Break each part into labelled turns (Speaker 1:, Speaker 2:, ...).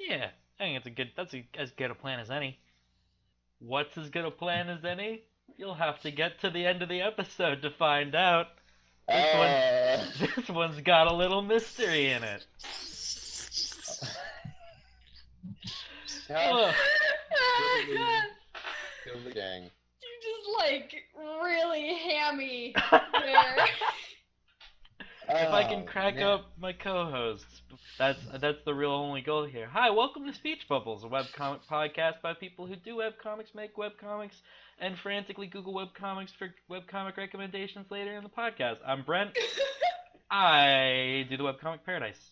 Speaker 1: Yeah, I think that's as good a plan as any. What's as good a plan as any? You'll have to get to the end of the episode to find out. This one,
Speaker 2: Uh,
Speaker 1: this one's got a little mystery in it.
Speaker 2: Jeff
Speaker 1: Oh,
Speaker 2: literally killed the gang.
Speaker 3: You just really hammy there.
Speaker 1: if I can
Speaker 2: Oh,
Speaker 1: crack
Speaker 2: man.
Speaker 1: up my co-hosts, that's the real only goal here. Hi, welcome to Speech Bubbles, a webcomic podcast by people who do webcomics, make webcomics, and frantically Google webcomics for webcomic recommendations later in the podcast. I'm Brent. I do the webcomic Paradise.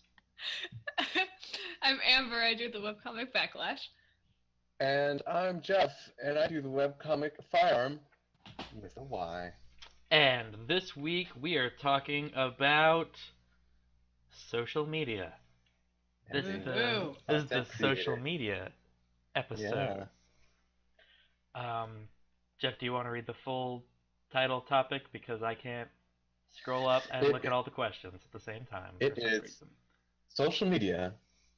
Speaker 3: I'm Amber. I do the webcomic Backlash.
Speaker 2: And I'm Jeff, and I do the webcomic Firearm with a Y.
Speaker 1: And this week we are talking about social media. This is the
Speaker 2: Content
Speaker 1: social
Speaker 2: creator.
Speaker 1: media episode.
Speaker 2: Yeah.
Speaker 1: Jeff, do you want to read the full title topic because I can't scroll up and look at all the questions at the same time
Speaker 2: It
Speaker 1: for some
Speaker 2: is
Speaker 1: reason.
Speaker 2: social media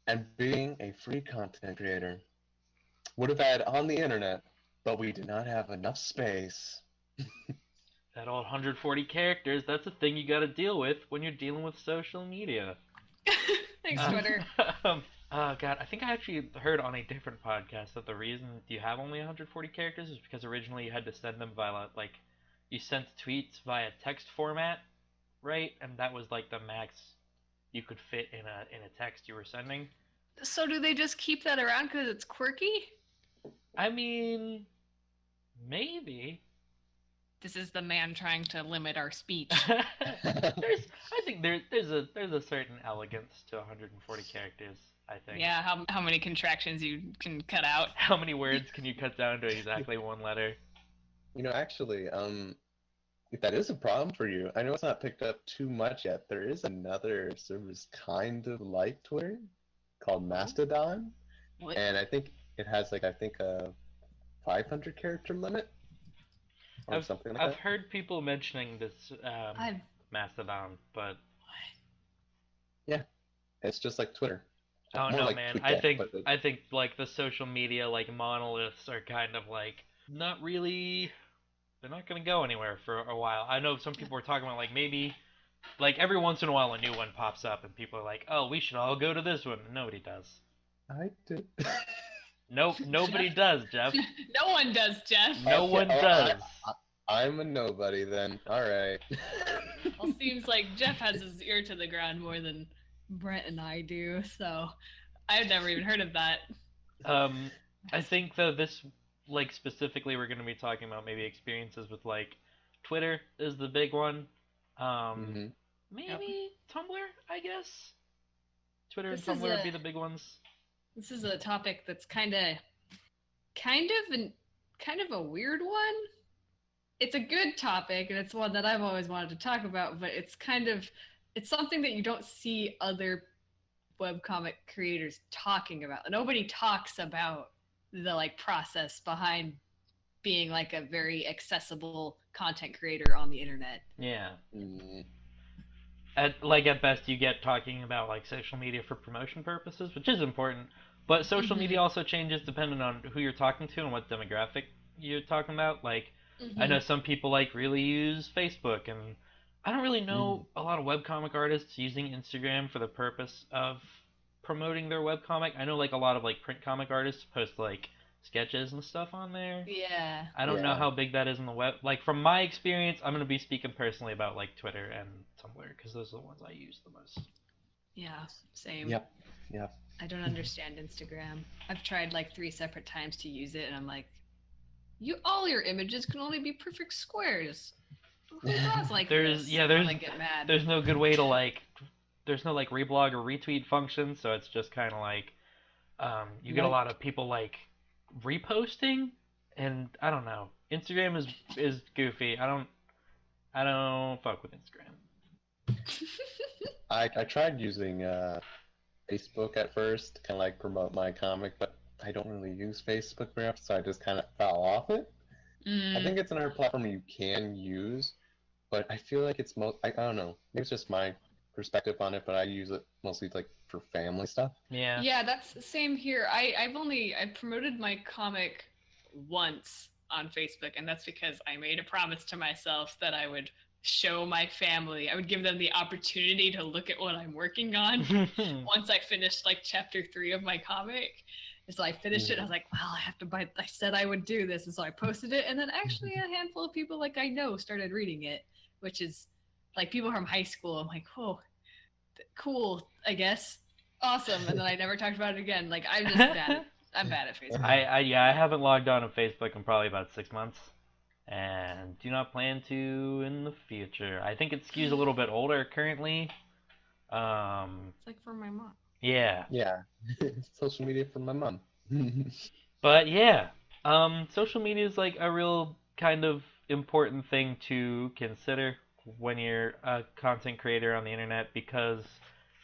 Speaker 2: and being a free content creator. Would have had on the internet, but we did not have enough space.
Speaker 1: That old 140 characters, that's a thing you gotta deal with when you're dealing with social media.
Speaker 3: Thanks, Twitter.
Speaker 1: Oh god, I think I actually heard on a different podcast that the reason you have only 140 characters is because originally you had to send them via, like, you sent tweets via text format, right? And that was like the max you could fit in a text you were sending.
Speaker 3: So do they just keep that around because it's quirky?
Speaker 1: I mean, maybe.
Speaker 3: This is the man trying to limit our speech.
Speaker 1: I think there's a certain elegance to 140 characters. I think.
Speaker 3: Yeah, how many contractions you can cut out?
Speaker 1: How many words can you cut down to exactly one letter?
Speaker 2: Actually, if that is a problem for you, I know it's not picked up too much yet. There is another service kind of like Twitter called Mastodon,
Speaker 3: What?
Speaker 2: and I think it has a 500 character limit or something like
Speaker 1: I've
Speaker 2: that.
Speaker 1: heard people mentioning this
Speaker 3: I've
Speaker 1: Mastodon, but
Speaker 2: Yeah, it's just like Twitter.
Speaker 1: oh
Speaker 2: More
Speaker 1: no,
Speaker 2: like
Speaker 1: man.
Speaker 2: Tweetdeck,
Speaker 1: I think like the social media like monoliths are kind of like not really. They're not gonna go anywhere for a while. I know some people were talking about like maybe like every once in a while a new one pops up and people are like, oh, we should all go to this one. Nobody does.
Speaker 2: I did.
Speaker 1: Nope, nobody does, Jeff.
Speaker 3: No one does, Jeff.
Speaker 1: No
Speaker 2: Okay,
Speaker 1: one does.
Speaker 2: I'm a nobody then. All right.
Speaker 3: Well, seems like Jeff has his ear to the ground more than Brent and I do, so I've never even heard of that.
Speaker 1: I think though this like specifically we're gonna be talking about maybe experiences with like Twitter is the big one.
Speaker 2: Mhm.
Speaker 1: Maybe Tumblr, I guess. Twitter
Speaker 3: This
Speaker 1: and
Speaker 3: is
Speaker 1: Tumblr would
Speaker 3: a-
Speaker 1: be the big ones.
Speaker 3: This is a topic that's kind of a weird one. It's a good topic, and it's one that I've always wanted to talk about, but it's something that you don't see other webcomic creators talking about. Nobody talks about the process behind being like a very accessible content creator on the internet.
Speaker 1: Yeah.
Speaker 2: Mm.
Speaker 1: At best you get talking about like social media for promotion purposes, which is important. But social media also changes depending on who you're talking to and what demographic you're talking about. Like I know some people like really use Facebook, and I don't really know a lot of webcomic artists using Instagram for the purpose of promoting their webcomic. I know like a lot of like print comic artists post like sketches and stuff on there.
Speaker 3: Yeah.
Speaker 1: I don't know
Speaker 2: Yeah.
Speaker 1: how big that is in the web. Like from my experience, I'm gonna be speaking personally about like Twitter and Tumblr because those are the ones I use the most.
Speaker 3: Yeah, same.
Speaker 2: Yep.
Speaker 3: I don't understand Instagram. I've tried like 3 separate times to use it, and I'm like, all your images can only be perfect squares. Who draws like
Speaker 1: There's
Speaker 3: this?
Speaker 1: yeah,
Speaker 3: And
Speaker 1: there's
Speaker 3: I get mad.
Speaker 1: there's no good way to like. There's no like reblog or retweet function, so it's just kind of like you get a lot of people like reposting, and I don't know. Instagram is goofy. I don't fuck with Instagram.
Speaker 2: I tried using Facebook at first to kind of like promote my comic, but I don't really use Facebook very often, so I just kind of fell off it. I think it's another platform you can use, but I feel like it's I don't know. Maybe it's just my perspective on it, but I use it mostly like for family stuff.
Speaker 1: Yeah.
Speaker 3: Yeah, that's the same here. I've promoted my comic once on Facebook, and that's because I made a promise to myself that I would show my family. I would give them the opportunity to look at what I'm working on once I finished like chapter 3 of my comic. And so I finished it. I was like, well, I have to buy. I said I would do this, and so I posted it. And then actually, a handful of people like I know started reading it, which is like people from high school. I'm like, whoa, cool, I guess, awesome. And then I never talked about it again. Like I'm just bad. I'm bad at Facebook.
Speaker 1: I haven't logged on to Facebook in probably about 6 months, and do not plan to in the future. I think it skews a little bit older currently.
Speaker 3: It's like for my mom.
Speaker 1: Yeah.
Speaker 2: Yeah, social media for my mom.
Speaker 1: But yeah, social media is like a real kind of important thing to consider when you're a content creator on the internet, because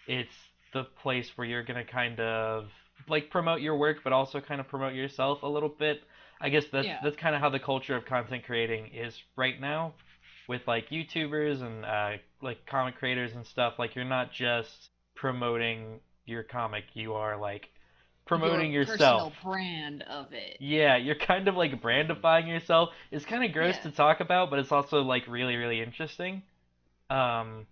Speaker 1: it's the place where you're gonna kind of like promote your work, but also kind of promote yourself a little bit. I guess that's kind of how the culture of content creating is right now, with like YouTubers and like comic creators and stuff. Like you're not just promoting your comic, you are like promoting
Speaker 3: Your
Speaker 1: yourself.
Speaker 3: personal brand of it.
Speaker 1: Yeah, you're kind of like brandifying yourself. It's kind of gross to talk about, but it's also like really, really interesting. Um,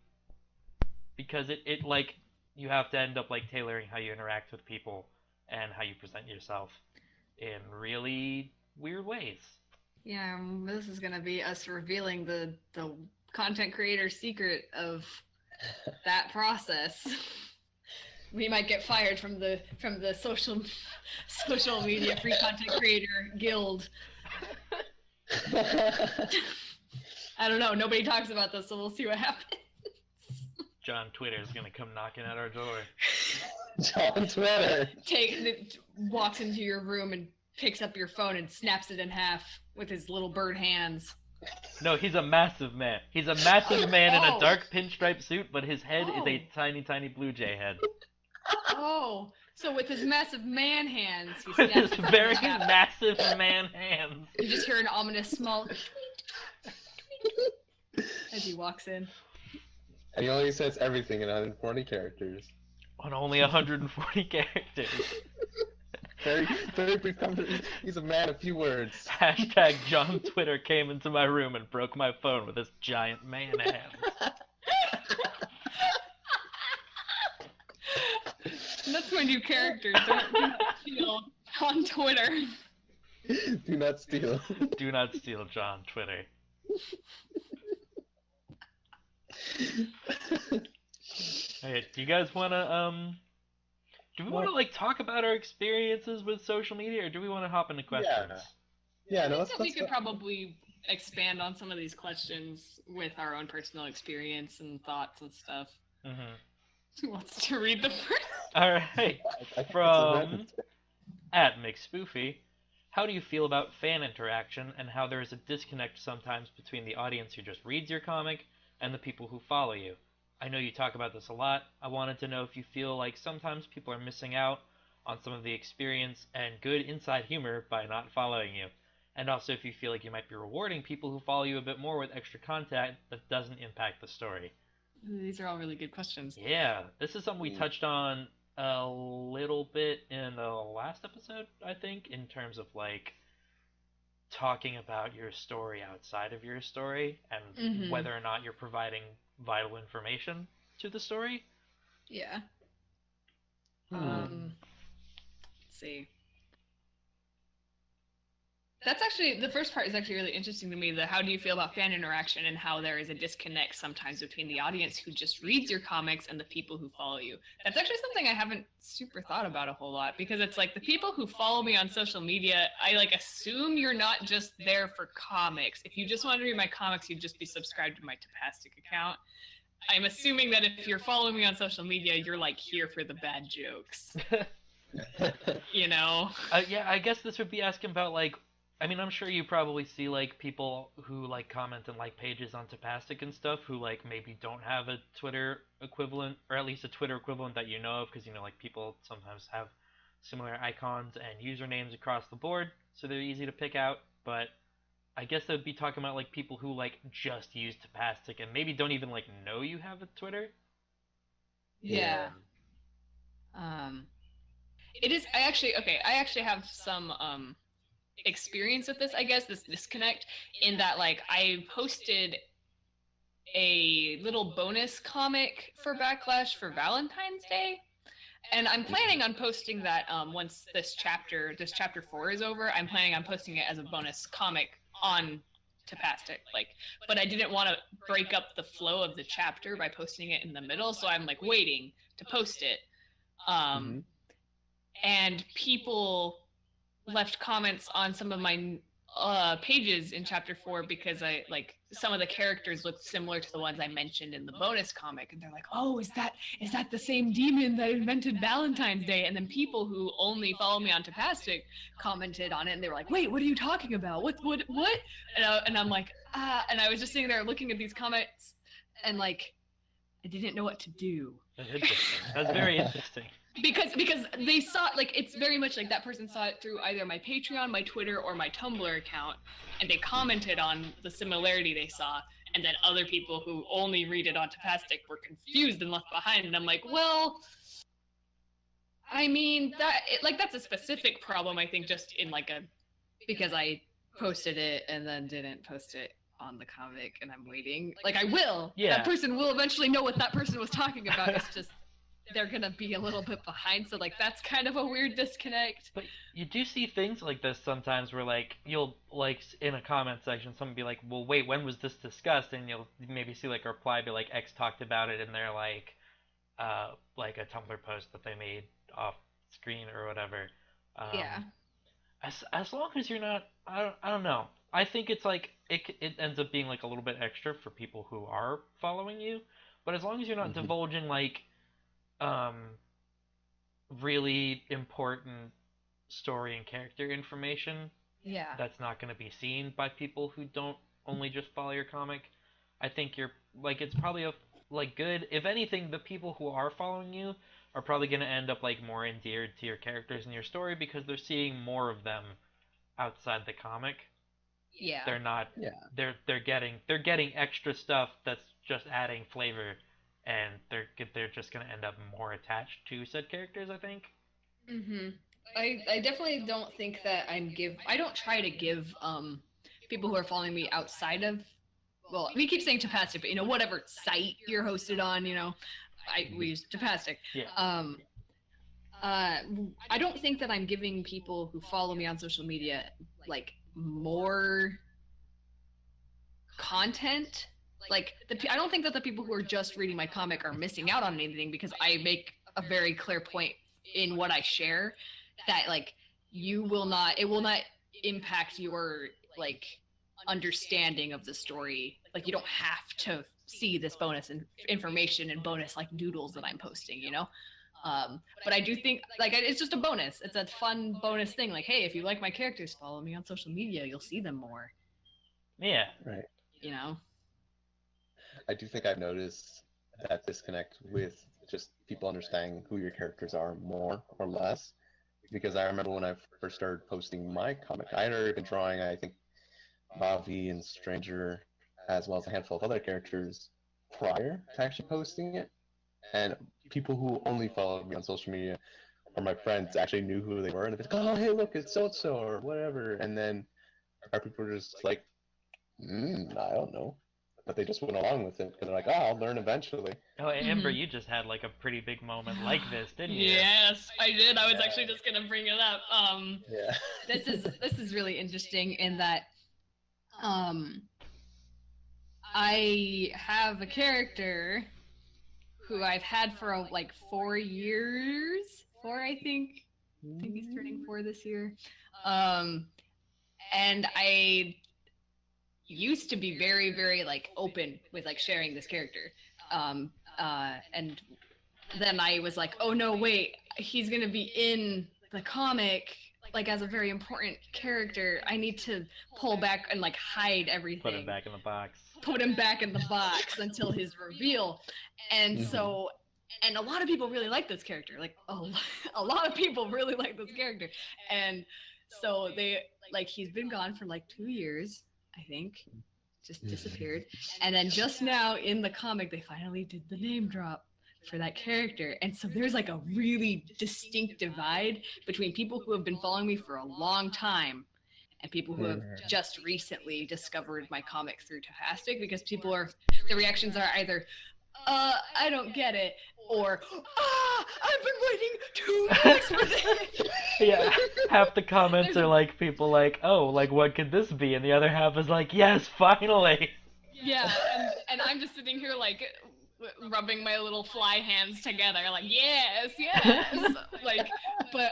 Speaker 1: because it like you have to end up like tailoring how you interact with people and how you present yourself in really weird ways.
Speaker 3: Yeah, this is gonna be us revealing the content creator secret of that process. We might get fired from the social media free content creator guild. I don't know. Nobody talks about this, so we'll see what happens.
Speaker 1: John Twitter is gonna come knocking at our door.
Speaker 2: John Twitter
Speaker 3: Walks into your room and picks up your phone and snaps it in half with his little bird hands.
Speaker 1: No, he's a massive man. He's a massive man in a dark pinstripe suit, but his head is a tiny, tiny blue jay head.
Speaker 3: Oh, so with his massive man hands, he
Speaker 1: With his
Speaker 3: snaps it in
Speaker 1: very
Speaker 3: half.
Speaker 1: massive man hands.
Speaker 3: You just hear an ominous small as he walks in.
Speaker 2: And he only says everything in 140 characters.
Speaker 1: On only 140 characters.
Speaker 2: Very, very brief conversation. He's a man of few words.
Speaker 1: Hashtag John Twitter came into my room and broke my phone with his giant man hands.
Speaker 3: That's my new character. Don't steal on Twitter.
Speaker 2: Do not steal.
Speaker 1: Do not steal John Twitter. Okay, do you guys wanna do we wanna like talk about our experiences with social media, or do we wanna hop into questions?
Speaker 2: Yeah, no,
Speaker 3: I think we could probably expand on some of these questions with our own personal experience and thoughts and stuff.
Speaker 1: Mm-hmm.
Speaker 3: Who wants to read the first?
Speaker 1: Alright. From @McSpoofy. How do you feel about fan interaction and how there is a disconnect sometimes between the audience who just reads your comic and the people who follow you? I know you talk about this a lot. I wanted to know if you feel like sometimes people are missing out on some of the experience and good inside humor by not following you. And also if you feel like you might be rewarding people who follow you a bit more with extra content that doesn't impact the story.
Speaker 3: These are all really good questions.
Speaker 1: Yeah, this is something we touched on a little bit in the last episode, I think, in terms of like talking about your story outside of your story and whether or not you're providing vital information to the story.
Speaker 3: Yeah. Let's see. That's actually, the first part is actually really interesting to me, the how do you feel about fan interaction and how there is a disconnect sometimes between the audience who just reads your comics and the people who follow you. That's actually something I haven't super thought about a whole lot, because it's like the people who follow me on social media, I like assume you're not just there for comics. If you just wanted to read my comics, you'd just be subscribed to my Tapastic account. I'm assuming that if you're following me on social media, you're like here for the bad jokes. You know?
Speaker 1: Yeah, I guess this would be asking about like, I mean, I'm sure you probably see like people who like comment and like pages on Tapastic and stuff who like maybe don't have a Twitter equivalent, or at least a Twitter equivalent that you know of, because you know like people sometimes have similar icons and usernames across the board, so they're easy to pick out. But I guess they'd be talking about like people who like just use Tapastic and maybe don't even like know you have a Twitter.
Speaker 3: Yeah. It is. I actually have some experience with this. I guess this disconnect in that like I posted a little bonus comic for Backlash for Valentine's Day. And I'm planning on posting that once this chapter 4 is over. I'm planning on posting it as a bonus comic on Tapastic, like, but I didn't want to break up the flow of the chapter by posting it in the middle, so I'm like waiting to post it. And people left comments on some of my pages in chapter 4 because I like some of the characters looked similar to the ones I mentioned in the bonus comic, and they're like, "Oh, is that the same demon that invented Valentine's Day?" And then people who only follow me on Tapastic commented on it, and they were like, "Wait, what are you talking about? What?" And I'm like, and I was just sitting there looking at these comments, and like, I didn't know what to do.
Speaker 1: That's interesting. That's very interesting.
Speaker 3: Because they saw, like, it's very much like that person saw it through either my Patreon, my Twitter, or my Tumblr account, and they commented on the similarity they saw, and then other people who only read it on Tapastic were confused and left behind, and I'm like, well, I mean, that's a specific problem, I think, just in like because I posted it and then didn't post it on the comic, and I'm waiting. Like, I will!
Speaker 1: Yeah.
Speaker 3: That person will eventually know what that person was talking about, it's just they're gonna be a little bit behind, so like that's kind of a weird disconnect.
Speaker 1: But you do see things like this sometimes where like you'll like in a comment section someone be like, well wait, when was this discussed? And you'll maybe see like a reply be like, X talked about it in their like a Tumblr post that they made off screen or whatever.
Speaker 3: Yeah.
Speaker 1: As long as you're not, I don't know. I think it's like it ends up being like a little bit extra for people who are following you, but as long as you're not divulging like really important story and character information,
Speaker 3: Yeah,
Speaker 1: that's not going to be seen by people who don't only just follow your comic. I think you're like, it's probably like good. If anything, the people who are following you are probably going to end up like more endeared to your characters and your story because they're seeing more of them outside the comic.
Speaker 3: Yeah.
Speaker 1: They're not.
Speaker 2: Yeah.
Speaker 1: They're getting extra stuff that's just adding flavor, and they're just gonna end up more attached to said characters, I think.
Speaker 3: I definitely don't think that I don't try to give people who are following me outside of, well, we keep saying Tapastic, but you know, whatever site you're hosted on, you know, we use Tapastic.
Speaker 1: Yeah.
Speaker 3: I don't think that I'm giving people who follow me on social media like more content. Like, I don't think that the people who are just reading my comic are missing out on anything, because I make a very clear point in what I share that like it will not impact your like understanding of the story. Like, you don't have to see this bonus information and bonus like doodles that I'm posting, you know. But I do think like it's just a bonus. It's a fun bonus thing. Like, hey, if you like my characters, follow me on social media. You'll see them more.
Speaker 1: Yeah.
Speaker 2: Right.
Speaker 3: You know.
Speaker 2: I do think I've noticed that disconnect with just people understanding who your characters are more or less. Because I remember when I first started posting my comic, I had already been drawing, I think, Mavi and Stranger, as well as a handful of other characters prior to actually posting it. And people who only followed me on social media or my friends actually knew who they were, and they'd be like, oh, hey, look, it's so-and-so, or whatever. And then our people were just like, I don't know. But they just went along with it, because they're like, oh, I'll learn eventually.
Speaker 1: Oh, Amber, you just had like a pretty big moment like this, didn't you?
Speaker 3: Yes, I did. I was actually just gonna bring it up.
Speaker 2: Yeah.
Speaker 3: This is really interesting in that I have a character who I've had for like 4 years. 4, I think. I think he's turning 4 this year. And I used to be very, very like open with like sharing this character. And then I was like, oh no, wait, he's gonna be in the comic like as a very important character. I need to pull back and like hide everything.
Speaker 1: Put him back in the box.
Speaker 3: Put him back in the box until his reveal. And so, and a lot of people really like this character. Like a lot of people really like this character. And so they like, he's been gone for like 2 years, I think. Just disappeared. And then just now in the comic, they finally did the name drop. for that character. And so there's like a really distinct divide between people who have been following me for a long time and people who have just recently discovered my comic through Tafastic, because the reactions are either, I don't get it, or, I've been waiting 2 weeks for this.
Speaker 1: Yeah, half the comments are like people like, oh, like what could this be? And the other half is like, yes, finally.
Speaker 3: Yeah, and I'm just sitting here like rubbing my little fly hands together, like yes, like, but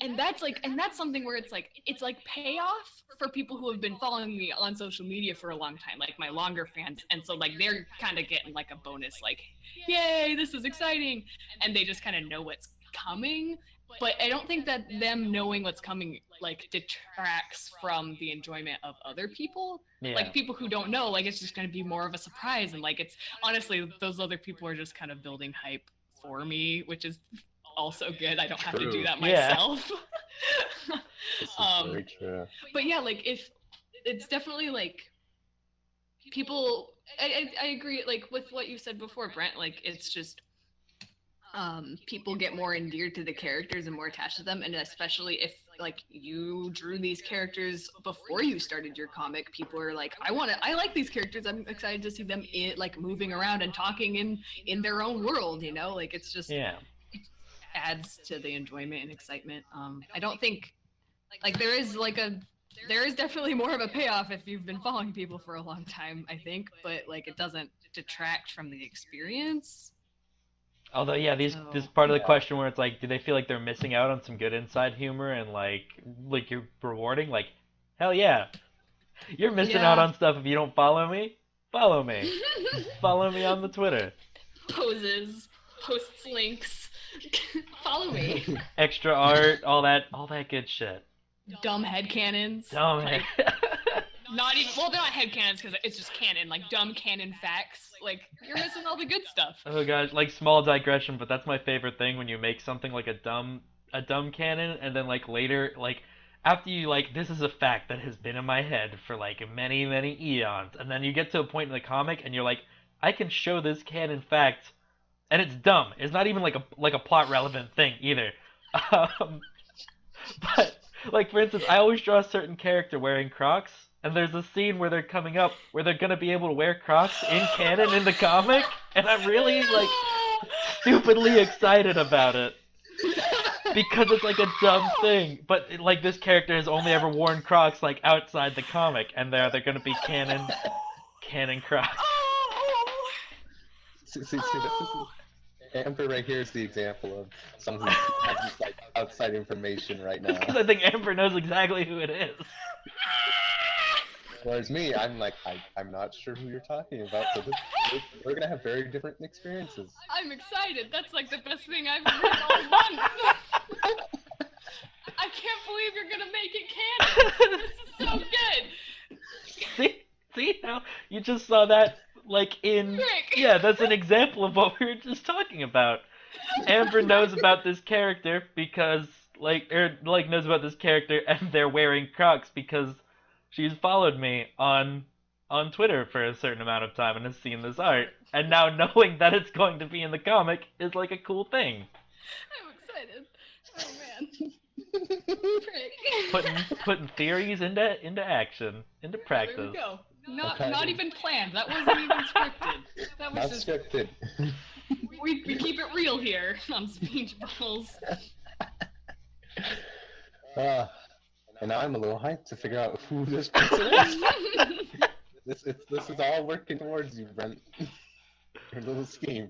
Speaker 3: and that's something where it's like payoff for people who have been following me on social media for a long time, like my longer fans, and so like they're kind of getting like a bonus, like, yay, this is exciting, and they just kind of know what's coming. But I don't think that them knowing what's coming like detracts from the enjoyment of other people.
Speaker 1: Yeah.
Speaker 3: Like people who don't know, like it's just going to be more of a surprise, and like it's honestly those other people are just kind of building hype for me, which is also good. I don't have to do that myself.
Speaker 2: This is very true.
Speaker 3: But yeah, like if it's definitely like people, I agree like with what you said before, Brent, like it's just people get more endeared to the characters and more attached to them, and especially if like you drew these characters before you started your comic, people are like, I like these characters, I'm excited to see them like moving around and talking in their own world, you know, like it's just it adds to the enjoyment and excitement. I don't think like there is definitely more of a payoff if you've been following people for a long time, I think, but like it doesn't detract from the experience.
Speaker 1: Although, yeah, this is part of the question where it's like, do they feel like they're missing out on some good inside humor and like you're rewarding? Like, hell yeah, you're missing out on stuff if you don't follow me. Follow me. Follow me on the Twitter.
Speaker 3: Posts, links. Follow me.
Speaker 1: Extra art, all that good shit.
Speaker 3: Dumb headcanons. Not even, well, they're not headcanons because it's just canon, like dumb canon facts. Like, you're missing all the good stuff.
Speaker 1: Oh gosh, like small digression, but that's my favorite thing when you make something like a dumb canon, and then like later, like after you like, this is a fact that has been in my head for like many, many eons, and then you get to a point in the comic and you're like, I can show this canon fact, and it's dumb. It's not even like a plot relevant thing either. But like for instance, I always draw a certain character wearing Crocs. And there's a scene where they're coming up where they're gonna be able to wear Crocs in canon in the comic, and I'm really like stupidly excited about it because it's like a dumb thing. But like this character has only ever worn Crocs like outside the comic, and they're gonna be canon Crocs.
Speaker 2: See, Amber right here is the example of someone who has this like outside information right now.
Speaker 1: Because I think Amber knows exactly who it is.
Speaker 2: Whereas me, I'm like, I'm not sure who you're talking about, so we're going to have very different experiences.
Speaker 3: I'm excited. That's like the best thing I've heard all month. I can't believe you're going to make it canon. This is so good.
Speaker 1: See how you just saw that, like in...
Speaker 3: Rick.
Speaker 1: Yeah, that's an example of what we were just talking about. Amber knows about this character because, knows about this character and they're wearing Crocs because... she's followed me on Twitter for a certain amount of time and has seen this art, and now knowing that it's going to be in the comic is like a cool thing.
Speaker 3: I'm excited. Oh man.
Speaker 1: Putting theories into action, into practice.
Speaker 3: There we go. Not even planned. That wasn't even scripted. That was
Speaker 2: not
Speaker 3: just
Speaker 2: scripted.
Speaker 3: We keep it real here on Speech Bubbles.
Speaker 2: And now I'm a little hyped to figure out who this person is. This is all working towards you, Brent. Your little scheme.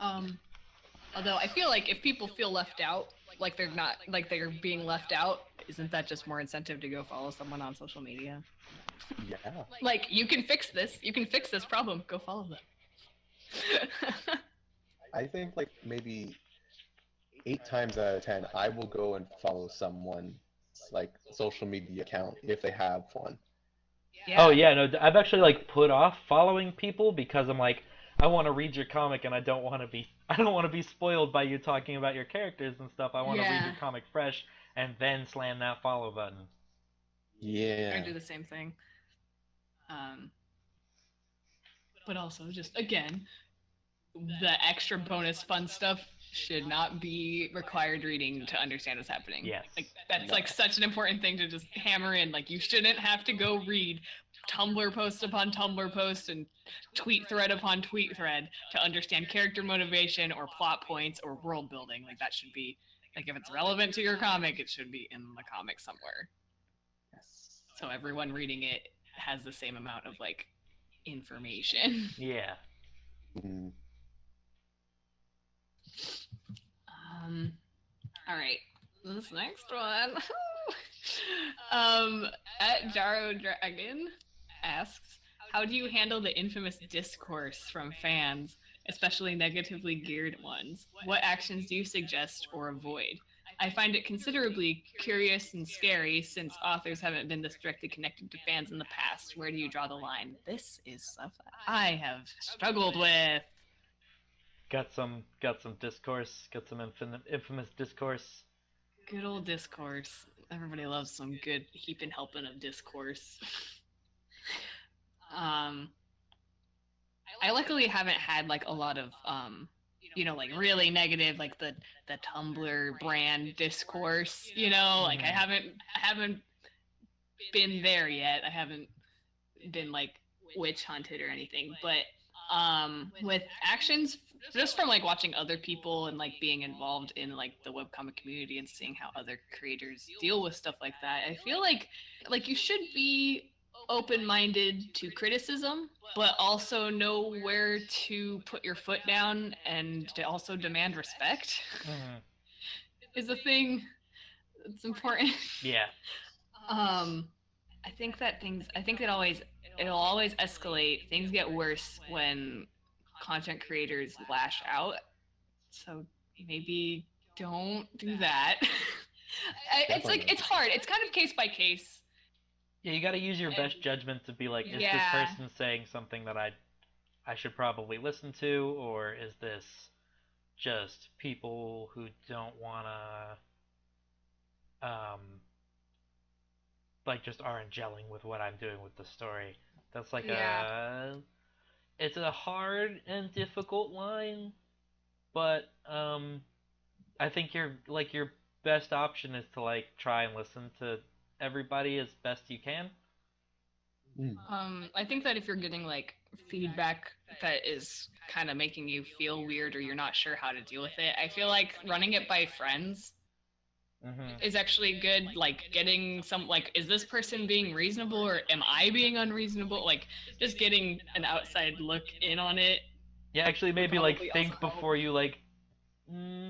Speaker 3: Although I feel like if people feel left out, like they're being left out, isn't that just more incentive to go follow someone on social media?
Speaker 2: Yeah.
Speaker 3: Like, you can fix this. You can fix this problem. Go follow them.
Speaker 2: I think like maybe 8 times out of 10, I will go and follow someone's like social media account if they have one.
Speaker 3: Yeah.
Speaker 1: Oh yeah, no, I've actually like put off following people because I'm like, I want to read your comic and I don't want to be spoiled by you talking about your characters and stuff. I want to read your comic fresh and then slam that follow button.
Speaker 2: Yeah.
Speaker 3: I do the same thing. But also just again, the extra bonus fun stuff should not be required reading to understand what's happening.
Speaker 1: Yes.
Speaker 3: Like that's
Speaker 2: No.
Speaker 3: like such an important thing to just hammer in. Like you shouldn't have to go read Tumblr post upon Tumblr post and tweet thread upon tweet thread to understand character motivation or plot points or world building. Like that should be like if it's relevant to your comic, it should be in the comic somewhere.
Speaker 2: Yes.
Speaker 3: So everyone reading it has the same amount of like information.
Speaker 1: Yeah.
Speaker 2: Mm.
Speaker 3: All right. This next one. At Jaro Dragon asks, how do you handle the infamous discourse from fans, especially negatively geared ones? What actions do you suggest or avoid? I find it considerably curious and scary since authors haven't been this directly connected to fans in the past. Where do you draw the line? This is stuff that I have struggled with.
Speaker 1: Got some discourse. Got some infamous discourse.
Speaker 3: Good old discourse. Everybody loves some good heaping helping of discourse. I luckily haven't had like a lot of like really negative like the Tumblr brand discourse, like I haven't been there yet. I haven't been like witch hunted or anything, but with actions just from like watching other people and like being involved in like the webcomic community and seeing how other creators deal with stuff like that, I feel like you should be open-minded to criticism, but also know where to put your foot down and to also demand respect. Is a thing that's important.
Speaker 1: Yeah.
Speaker 3: I think it'll always escalate. Things get worse when content creators lash out. So maybe don't do that. It's hard. It's kind of case by case.
Speaker 1: Yeah, you got to use your best judgment to be like, is this person saying something that I should probably listen to, or is this just people who don't want to like just aren't gelling with what I'm doing with the story. That's like it's a hard and difficult line, but I think your best option is to like try and listen to everybody as best you can.
Speaker 3: I think that if you're getting like feedback that is kind of making you feel weird or you're not sure how to deal with it, I feel like running it by friends is actually good. Like getting some like, is this person being reasonable or am I being unreasonable? Like just getting an outside look in on it.
Speaker 1: Yeah, actually maybe like think before you like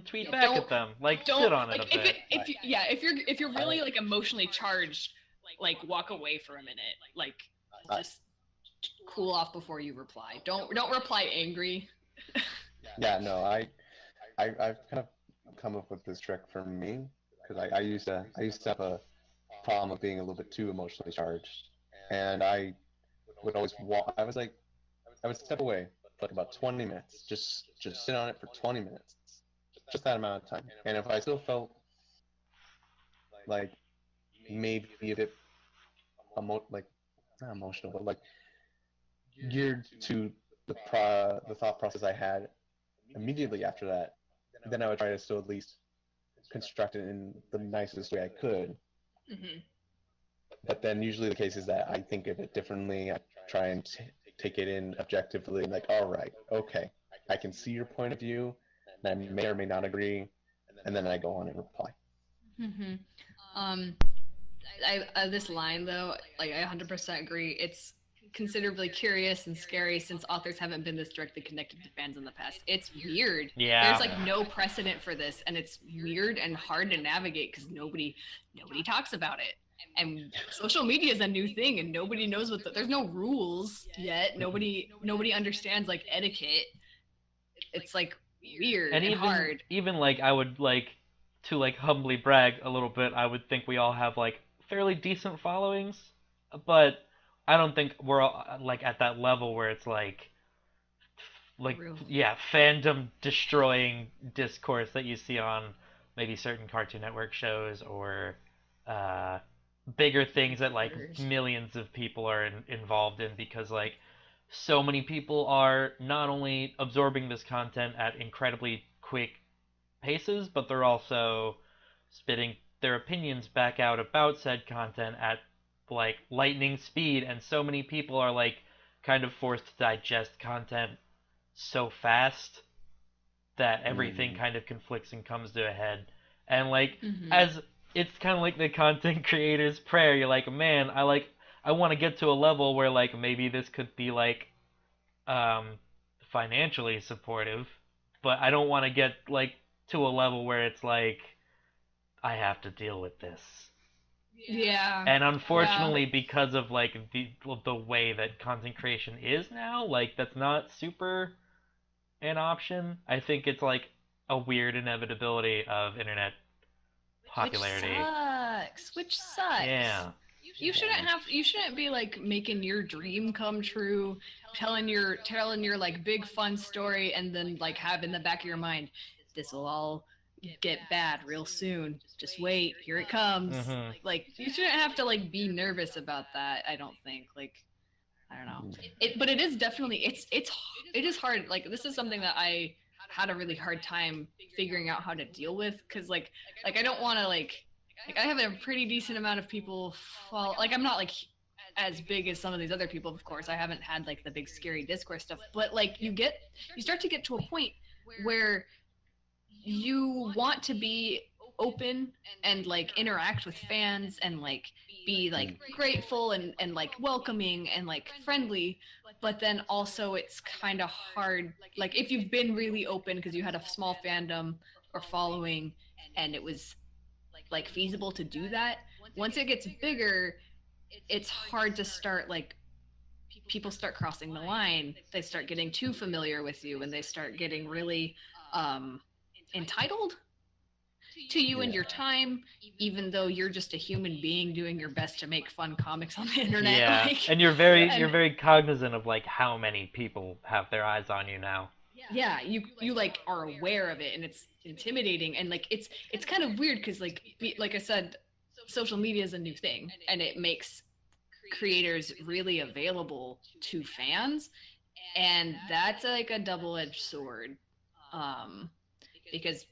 Speaker 1: tweet back at them. Like sit on it a bit.
Speaker 3: If you're really like emotionally charged, like walk away for a minute. Like just cool off before you reply. Don't reply angry.
Speaker 2: Yeah, no, I've kind of come up with this trick for me because I used to have a problem of being a little bit too emotionally charged, and I would always I would step away for like about 20 minutes, just sit on it for 20 minutes, just that amount of time, and if I still felt like maybe a bit like not emotional, but like geared to the thought process I had immediately after that, then I would try to still at least construct it in the nicest way I could. But then usually the case is that I think of it differently. I try and take it in objectively, like, all right, okay, I can see your point of view, and I may or may not agree, and then I go on and reply.
Speaker 3: This line though, like I 100% agree. It's considerably curious and scary since authors haven't been this directly connected to fans in the past. It's weird.
Speaker 1: Yeah.
Speaker 3: There's like no precedent for this, and it's weird and hard to navigate because nobody talks about it. And social media is a new thing, and nobody knows there's no rules yet. Nobody understands like etiquette. It's like weird and hard.
Speaker 1: Even like I would like to like humbly brag a little bit. I would think we all have like fairly decent followings, but I don't think we're all, like at that level where it's like fandom destroying discourse that you see on maybe certain Cartoon Network shows or bigger things that like millions of people are involved in, because like so many people are not only absorbing this content at incredibly quick paces, but they're also spitting their opinions back out about said content at like lightning speed, and so many people are like kind of forced to digest content so fast that everything kind of conflicts and comes to a head. And like as it's kind of like the content creator's prayer, you're like, man, I want to get to a level where like maybe this could be like um financially supportive, but I don't want to get like to a level where it's like I have to deal with this.
Speaker 3: Yeah.
Speaker 1: And unfortunately, because of like the way that content creation is now, like that's not super an option. I think it's like a weird inevitability of internet popularity.
Speaker 3: Which sucks.
Speaker 1: Yeah.
Speaker 3: You shouldn't be like making your dream come true, telling your like big fun story, and then like have in the back of your mind, this will all get bad real soon. Just wait, here it comes. Like you shouldn't have to like be nervous about that. I don't think. Like I don't know. But it is definitely it is hard. Like this is something that I had a really hard time figuring out how to deal with, because like I don't want to like I have a pretty decent amount of people follow. Like I'm not like as big as some of these other people, of course. I haven't had like the big scary Discord stuff, but like you start to get to a point where you want to be open and like interact with fans and like be like grateful and like welcoming and like friendly, but then also it's kind of hard, like if you've been really open because you had a small fandom or following and it was like feasible to do that. Once it gets bigger, it's hard to start like people start crossing the line. They start getting too familiar with you and they start getting really entitled to you and your time, even though you're just a human being doing your best to make fun comics on the internet.
Speaker 1: Yeah,
Speaker 3: like,
Speaker 1: and you're very cognizant of like how many people have their eyes on you now.
Speaker 3: Yeah, you like are aware of it, and it's intimidating, and like it's kind of weird because like I said, social media is a new thing, and it makes creators really available to fans, and that's like a double-edged sword, because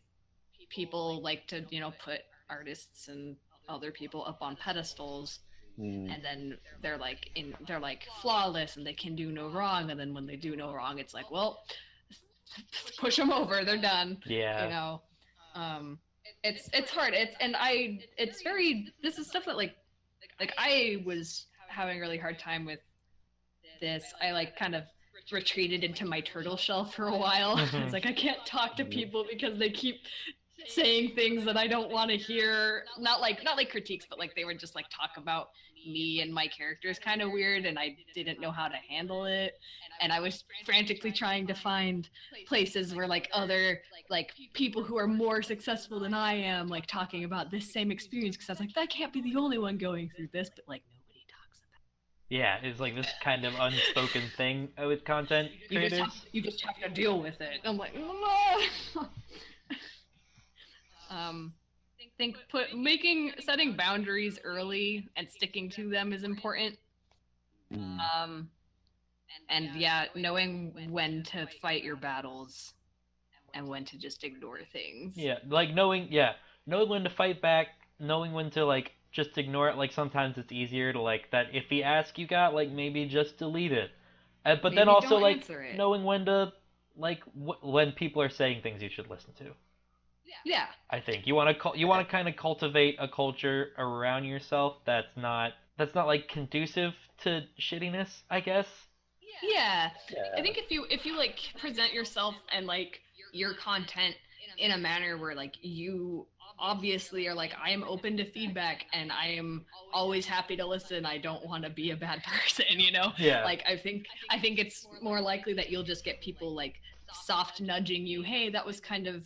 Speaker 3: people like to put artists and other people up on pedestals, and then they're like flawless and they can do no wrong, and then when they do no wrong, it's like, well, push them over, they're done.
Speaker 1: Yeah.
Speaker 3: It's hard. This is stuff that like I was having a really hard time with this. I like kind of retreated into my turtle shell for a while. It's like I can't talk to people because they keep saying things that I don't want to hear. Not like critiques, but like they would just like talk about me and my characters kind of weird, and I didn't know how to handle it. And I was frantically trying to find places where like other like people who are more successful than I am like talking about this same experience, because I was like, that can't be the only one going through this, but like nobody talks about it.
Speaker 1: Yeah, it's like this kind of unspoken thing with content creators.
Speaker 3: You just have to deal with it. I'm like, I think setting boundaries early and sticking to them is important. And yeah, knowing when to fight your battles and when to just ignore things.
Speaker 1: Yeah, like knowing when to fight back, knowing when to like just ignore it. Like sometimes it's easier to like that iffy ask you got, like maybe just delete it. But maybe then also like knowing when to like when people are saying things you should listen to.
Speaker 3: Yeah.
Speaker 1: I think you want to kind of cultivate a culture around yourself that's not like conducive to shittiness, I guess.
Speaker 3: Yeah. I think if you like present yourself and like your content in a manner where like you obviously are like, I am open to feedback and I am always happy to listen, I don't want to be a bad person,
Speaker 1: Yeah.
Speaker 3: Like I think it's more likely that you'll just get people like soft nudging you, hey, that was kind of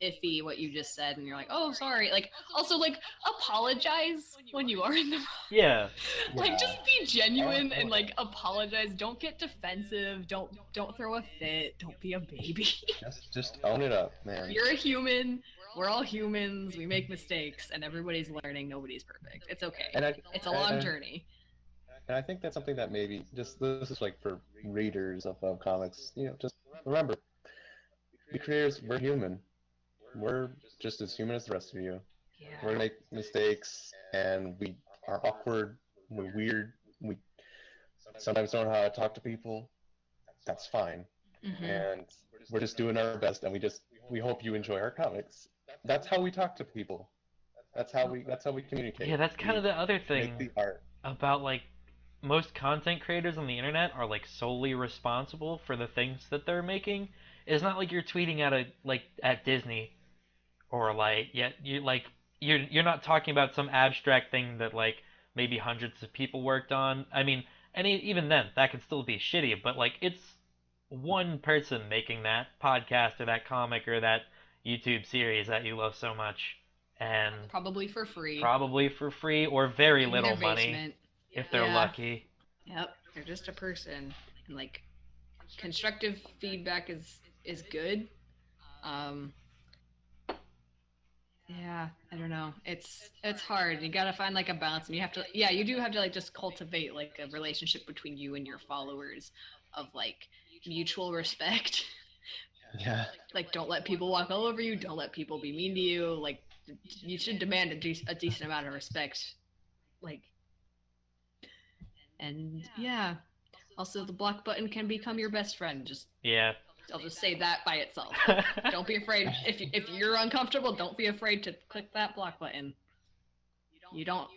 Speaker 3: iffy what you just said, and you're like, oh, sorry. Like also like apologize when you are in the wrong.
Speaker 1: Yeah.
Speaker 3: Like just be genuine and like apologize. Don't get defensive. Don't throw a fit. Don't be a baby.
Speaker 2: Just own it up, man.
Speaker 3: You're a human. We're all humans. We make mistakes, and everybody's learning. Nobody's perfect. It's okay. It's a long journey.
Speaker 2: And I think that's something that maybe just this is like for readers of comics. Just remember, we creators, we're human. We're just as human as the rest of you. We're gonna make mistakes, and we are awkward. We're weird. We sometimes don't know how to talk to people. That's fine, and we're just doing our best. And we hope you enjoy our comics. That's how we talk to people. That's how we communicate.
Speaker 1: Yeah, that's kind of the other
Speaker 2: Make
Speaker 1: thing
Speaker 2: the art.
Speaker 1: about like most content creators on the internet are like solely responsible for the things that they're making. It's not like you're tweeting at a like at Disney or like yet you like you're not talking about some abstract thing that like maybe hundreds of people worked on. I mean, even then that could still be shitty, but like it's one person making that podcast or that comic or that YouTube series that you love so much, and
Speaker 3: Probably for free.
Speaker 1: probably for free or very
Speaker 3: In
Speaker 1: little
Speaker 3: their
Speaker 1: money
Speaker 3: basement.
Speaker 1: if they're
Speaker 3: Yeah.
Speaker 1: lucky.
Speaker 3: Yep. They're just a person. And like constructive feedback is good. Yeah, I don't know. It's hard. You gotta find like a balance, and you do have to like just cultivate like a relationship between you and your followers of like mutual respect.
Speaker 2: Yeah.
Speaker 3: Like, don't let people walk all over you. Don't let people be mean to you. Like, you should demand a decent amount of respect. Like, and yeah. Also, the block button can become your best friend.
Speaker 1: Yeah.
Speaker 3: I'll just say that by itself. Don't be afraid. If you're uncomfortable, don't be afraid to click that block button. You don't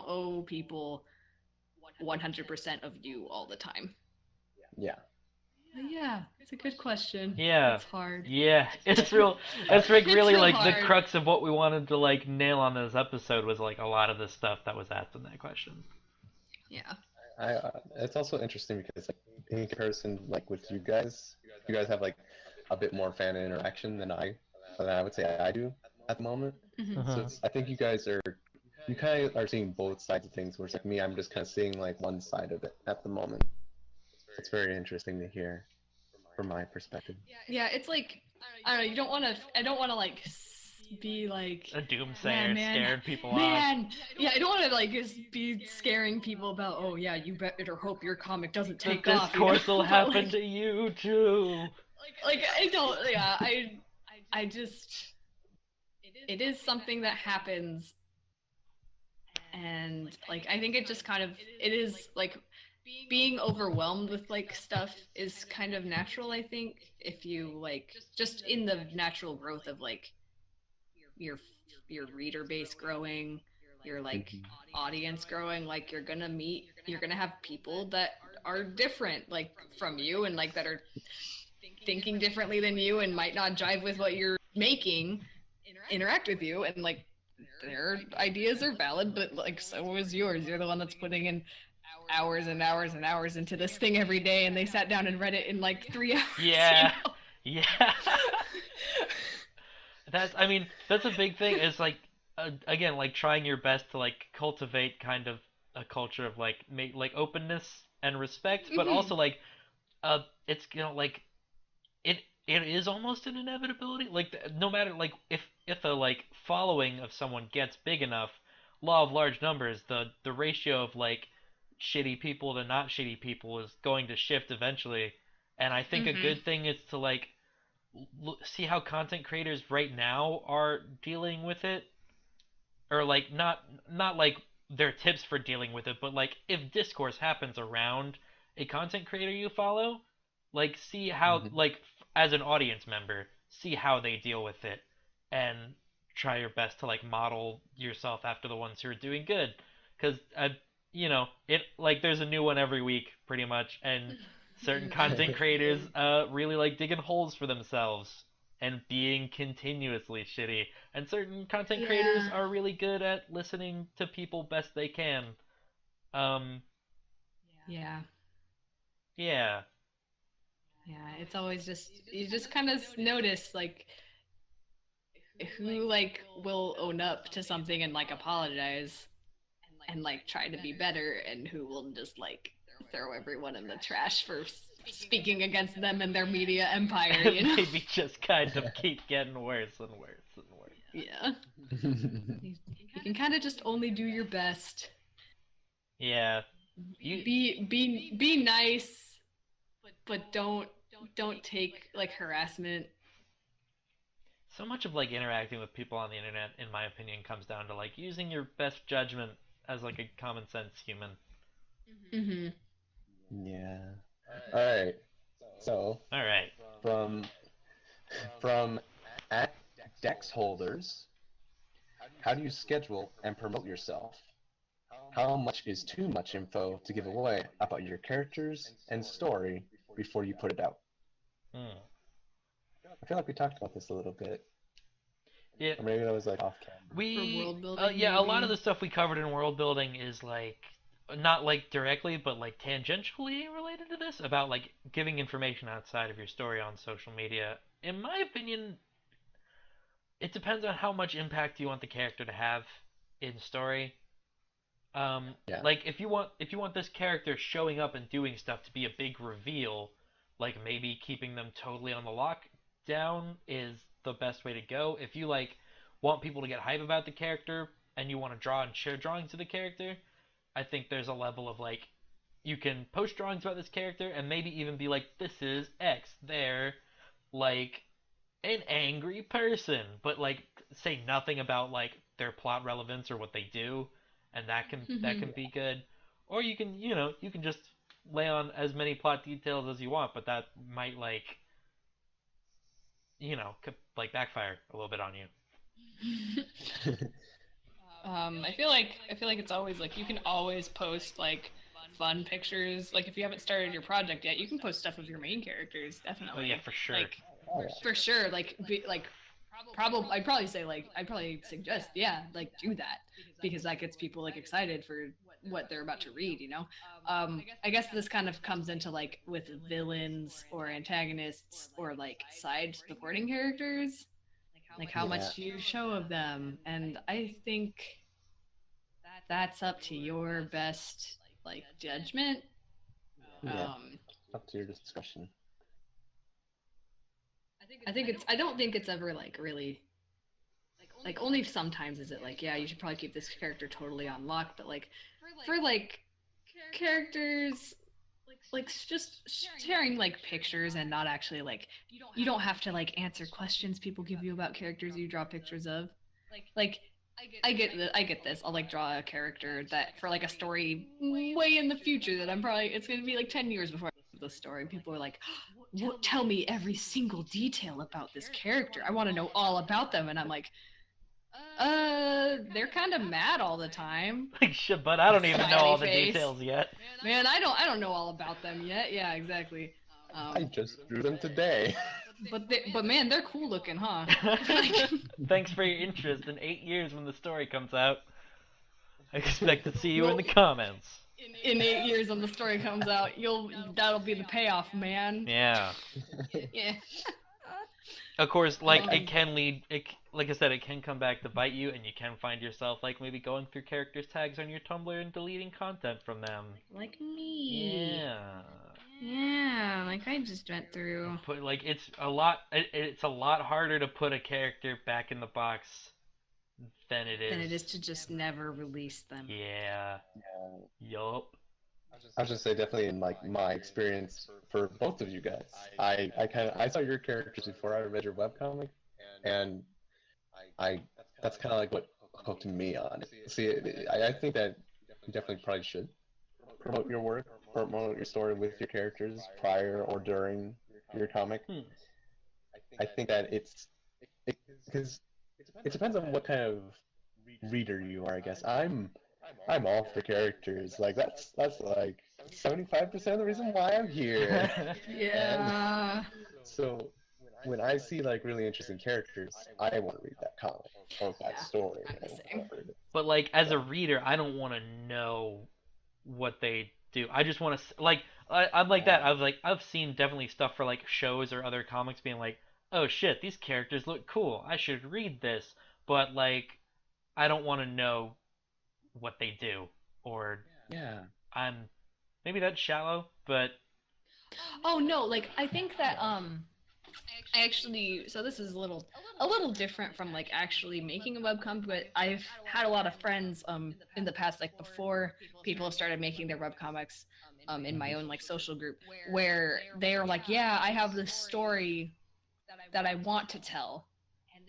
Speaker 3: owe people 100% of you all the time.
Speaker 2: Yeah.
Speaker 3: Yeah, it's a good question.
Speaker 1: Yeah.
Speaker 3: It's hard.
Speaker 1: Yeah, it's real. It's like really
Speaker 3: real
Speaker 1: like the
Speaker 3: hard.
Speaker 1: crux of what we wanted to like nail on this episode was like a lot of the stuff that was asked in that question.
Speaker 3: Yeah.
Speaker 2: It's also interesting because like in comparison, like with you guys have like a bit more fan interaction than I would say I do at the moment.
Speaker 3: Mm-hmm.
Speaker 2: So I think you kind of are seeing both sides of things. Whereas like me, I'm just kind of seeing like one side of it at the moment. It's very interesting to hear from my perspective.
Speaker 3: Yeah, it's like I don't know. I don't want to like be like
Speaker 1: A doomsayer
Speaker 3: yeah, man,
Speaker 1: scared people
Speaker 3: man. Yeah, I don't want to like just be scaring people about. Oh yeah, you better hope your comic doesn't
Speaker 1: off.
Speaker 3: take
Speaker 1: This
Speaker 3: off.
Speaker 1: course will
Speaker 3: But,
Speaker 1: happen
Speaker 3: like,
Speaker 1: to you too.
Speaker 3: like I don't. Yeah, I just. It is something that happens, and like I think it just kind of it is like being overwhelmed with like stuff is kind of natural. I think if you like just in the natural growth of like your reader base growing, your like audience growing, like you're gonna have people that are different like from you and like that are thinking differently than you and might not jive with what you're making interact with you, and like their ideas are valid, but like so is yours. You're the one that's putting in hours and hours and hours into this thing every day, and they sat down and read it in like 3 hours.
Speaker 1: Yeah.
Speaker 3: You know?
Speaker 1: Yeah. That's a big thing. Is like again like trying your best to like cultivate kind of a culture of like like openness and respect, but also like it's like it is almost an inevitability. Like no matter like if a like following of someone gets big enough, law of large numbers, the ratio of like shitty people to not shitty people is going to shift eventually. And I think a good thing is to like see how content creators right now are dealing with it, or like not like their tips for dealing with it, but like if discourse happens around a content creator you follow, like see how like as an audience member see how they deal with it, and try your best to like model yourself after the ones who are doing good, because it like there's a new one every week pretty much, and certain content creators really like digging holes for themselves and being continuously shitty, and certain content creators are really good at listening to people best they can.
Speaker 3: Yeah.
Speaker 1: Yeah.
Speaker 3: Yeah, it's always just you just kind of notice like who like will own up to something and like apologize and like try to be better, and who will just like throw everyone in the trash for speaking against them and their media empire, you know?
Speaker 1: Maybe just kind of keep getting worse and worse and worse.
Speaker 3: Yeah. You can kind of just only do your best.
Speaker 1: Yeah. You
Speaker 3: Be nice, but don't take like harassment.
Speaker 1: so much of like interacting with people on the internet, in my opinion, comes down to like using your best judgment as like a common sense human.
Speaker 3: Mm-hmm.
Speaker 2: Yeah. All right. So
Speaker 1: All right.
Speaker 2: from from at Dex holders, how do you schedule and promote yourself? How much is too much info to give away about your characters and story before you put it out?
Speaker 1: Hmm.
Speaker 2: I feel like we talked about this a little bit,
Speaker 1: Yeah,
Speaker 2: or maybe that was like off camera.
Speaker 3: For world building,
Speaker 1: yeah, a lot of
Speaker 3: maybe.
Speaker 1: the stuff we covered in world building is like not like directly, but like tangentially related to this about like giving information outside of your story on social media. In my opinion, it depends on how much impact you want the character to have in story.
Speaker 2: Yeah.
Speaker 1: Like if you want this character showing up and doing stuff to be a big reveal, like maybe keeping them totally on the lockdown is the best way to go. If you like want people to get hype about the character and you want to draw and share drawings of the character, I think there's a level of like you can post drawings about this character and maybe even be like, this is X. They're like an angry person, but like say nothing about like their plot relevance or what they do, and that
Speaker 3: Mm-hmm.
Speaker 1: can be good. Or you can you can just lay on as many plot details as you want, but that might like like backfire a little bit on you.
Speaker 4: I feel like it's always like you can always post like fun pictures. Like if you haven't started your project yet, you can post stuff of your main characters,
Speaker 1: Oh yeah,
Speaker 4: definitely.
Speaker 1: for sure.
Speaker 4: Like
Speaker 2: Oh, yeah.
Speaker 3: For sure, I'd probably say I'd probably suggest do that because that gets people like excited for what they're about to read. I guess this kind of comes into like with villains or antagonists or like side supporting characters, like how
Speaker 2: Yeah.
Speaker 3: much do you show of them, and I think that's up to your best like judgment.
Speaker 2: Yeah.
Speaker 3: Um,
Speaker 2: Up to your discretion.
Speaker 3: I don't think it's ever like really like only sometimes is it like yeah you should probably keep this character totally on lock, but like for like characters like just sharing like pictures and not actually like you don't have to like answer questions people give you about characters you draw pictures of like I get this. I'll like draw a character that for like a story way in the future that I'm probably it's gonna be like 10 years before the story. People are like, tell me every single detail about this character. I want to know all about them." And I'm like, they're kind of mad all the time.
Speaker 1: Like shit, but I don't even know
Speaker 3: Smiley
Speaker 1: all the
Speaker 3: face.
Speaker 1: details yet.
Speaker 3: Man, I don't know all about them yet. Yeah, exactly.
Speaker 2: I just drew them today.
Speaker 3: But man, they're cool looking, huh?
Speaker 1: Thanks for your interest. In 8 years, when the story comes out, I expect to see you in
Speaker 3: Well,
Speaker 1: the comments.
Speaker 3: in 8 years when the story comes out, that'll be the payoff, man.
Speaker 1: Yeah.
Speaker 3: Yeah.
Speaker 1: Of course, like
Speaker 3: Um,
Speaker 1: it can lead. Like I said, it can come back to bite you, and you can find yourself like maybe going through characters' tags on your Tumblr and deleting content from them.
Speaker 3: like me.
Speaker 1: Yeah.
Speaker 3: Yeah, like I just went through.
Speaker 1: Put like it's a lot. It's a lot harder to put a character back in the box than it
Speaker 3: Than it is
Speaker 1: is.
Speaker 3: to just never release them.
Speaker 1: Yeah.
Speaker 2: Yeah.
Speaker 1: Yup.
Speaker 2: I was just say definitely in like my experience for both of you guys. I saw your characters before I read your webcomic, and I that's kind of like what hooked me on it. See, I think that you definitely probably should promote your work, promote your story with your characters prior or during your comic.
Speaker 1: Hmm.
Speaker 2: I think that because it depends on what kind of reader you are. I guess I'm all for characters. Like that's like 75% of the reason why I'm here. And
Speaker 3: Yeah.
Speaker 2: so when I see like really interesting characters, I want to read that comic or that
Speaker 3: Yeah,
Speaker 2: story.
Speaker 3: I'm the
Speaker 2: Or
Speaker 3: same.
Speaker 2: whatever it is.
Speaker 1: But like as a
Speaker 2: So
Speaker 1: reader, I don't want to know what they do. I just want to like I'm like that.
Speaker 2: yeah,
Speaker 1: I've seen definitely stuff for like shows or other comics being like, "Oh shit, these characters look cool. I should read this." But like I don't want to know what they do or
Speaker 2: yeah,
Speaker 1: I'm maybe that's shallow, but
Speaker 3: Oh no, like I think that I actually so this is a little different from like actually making a webcomic, but I've had a lot of friends in the past, like before people have started making their webcomics in my own like social group, where they're like, yeah, I have this story that I want to tell,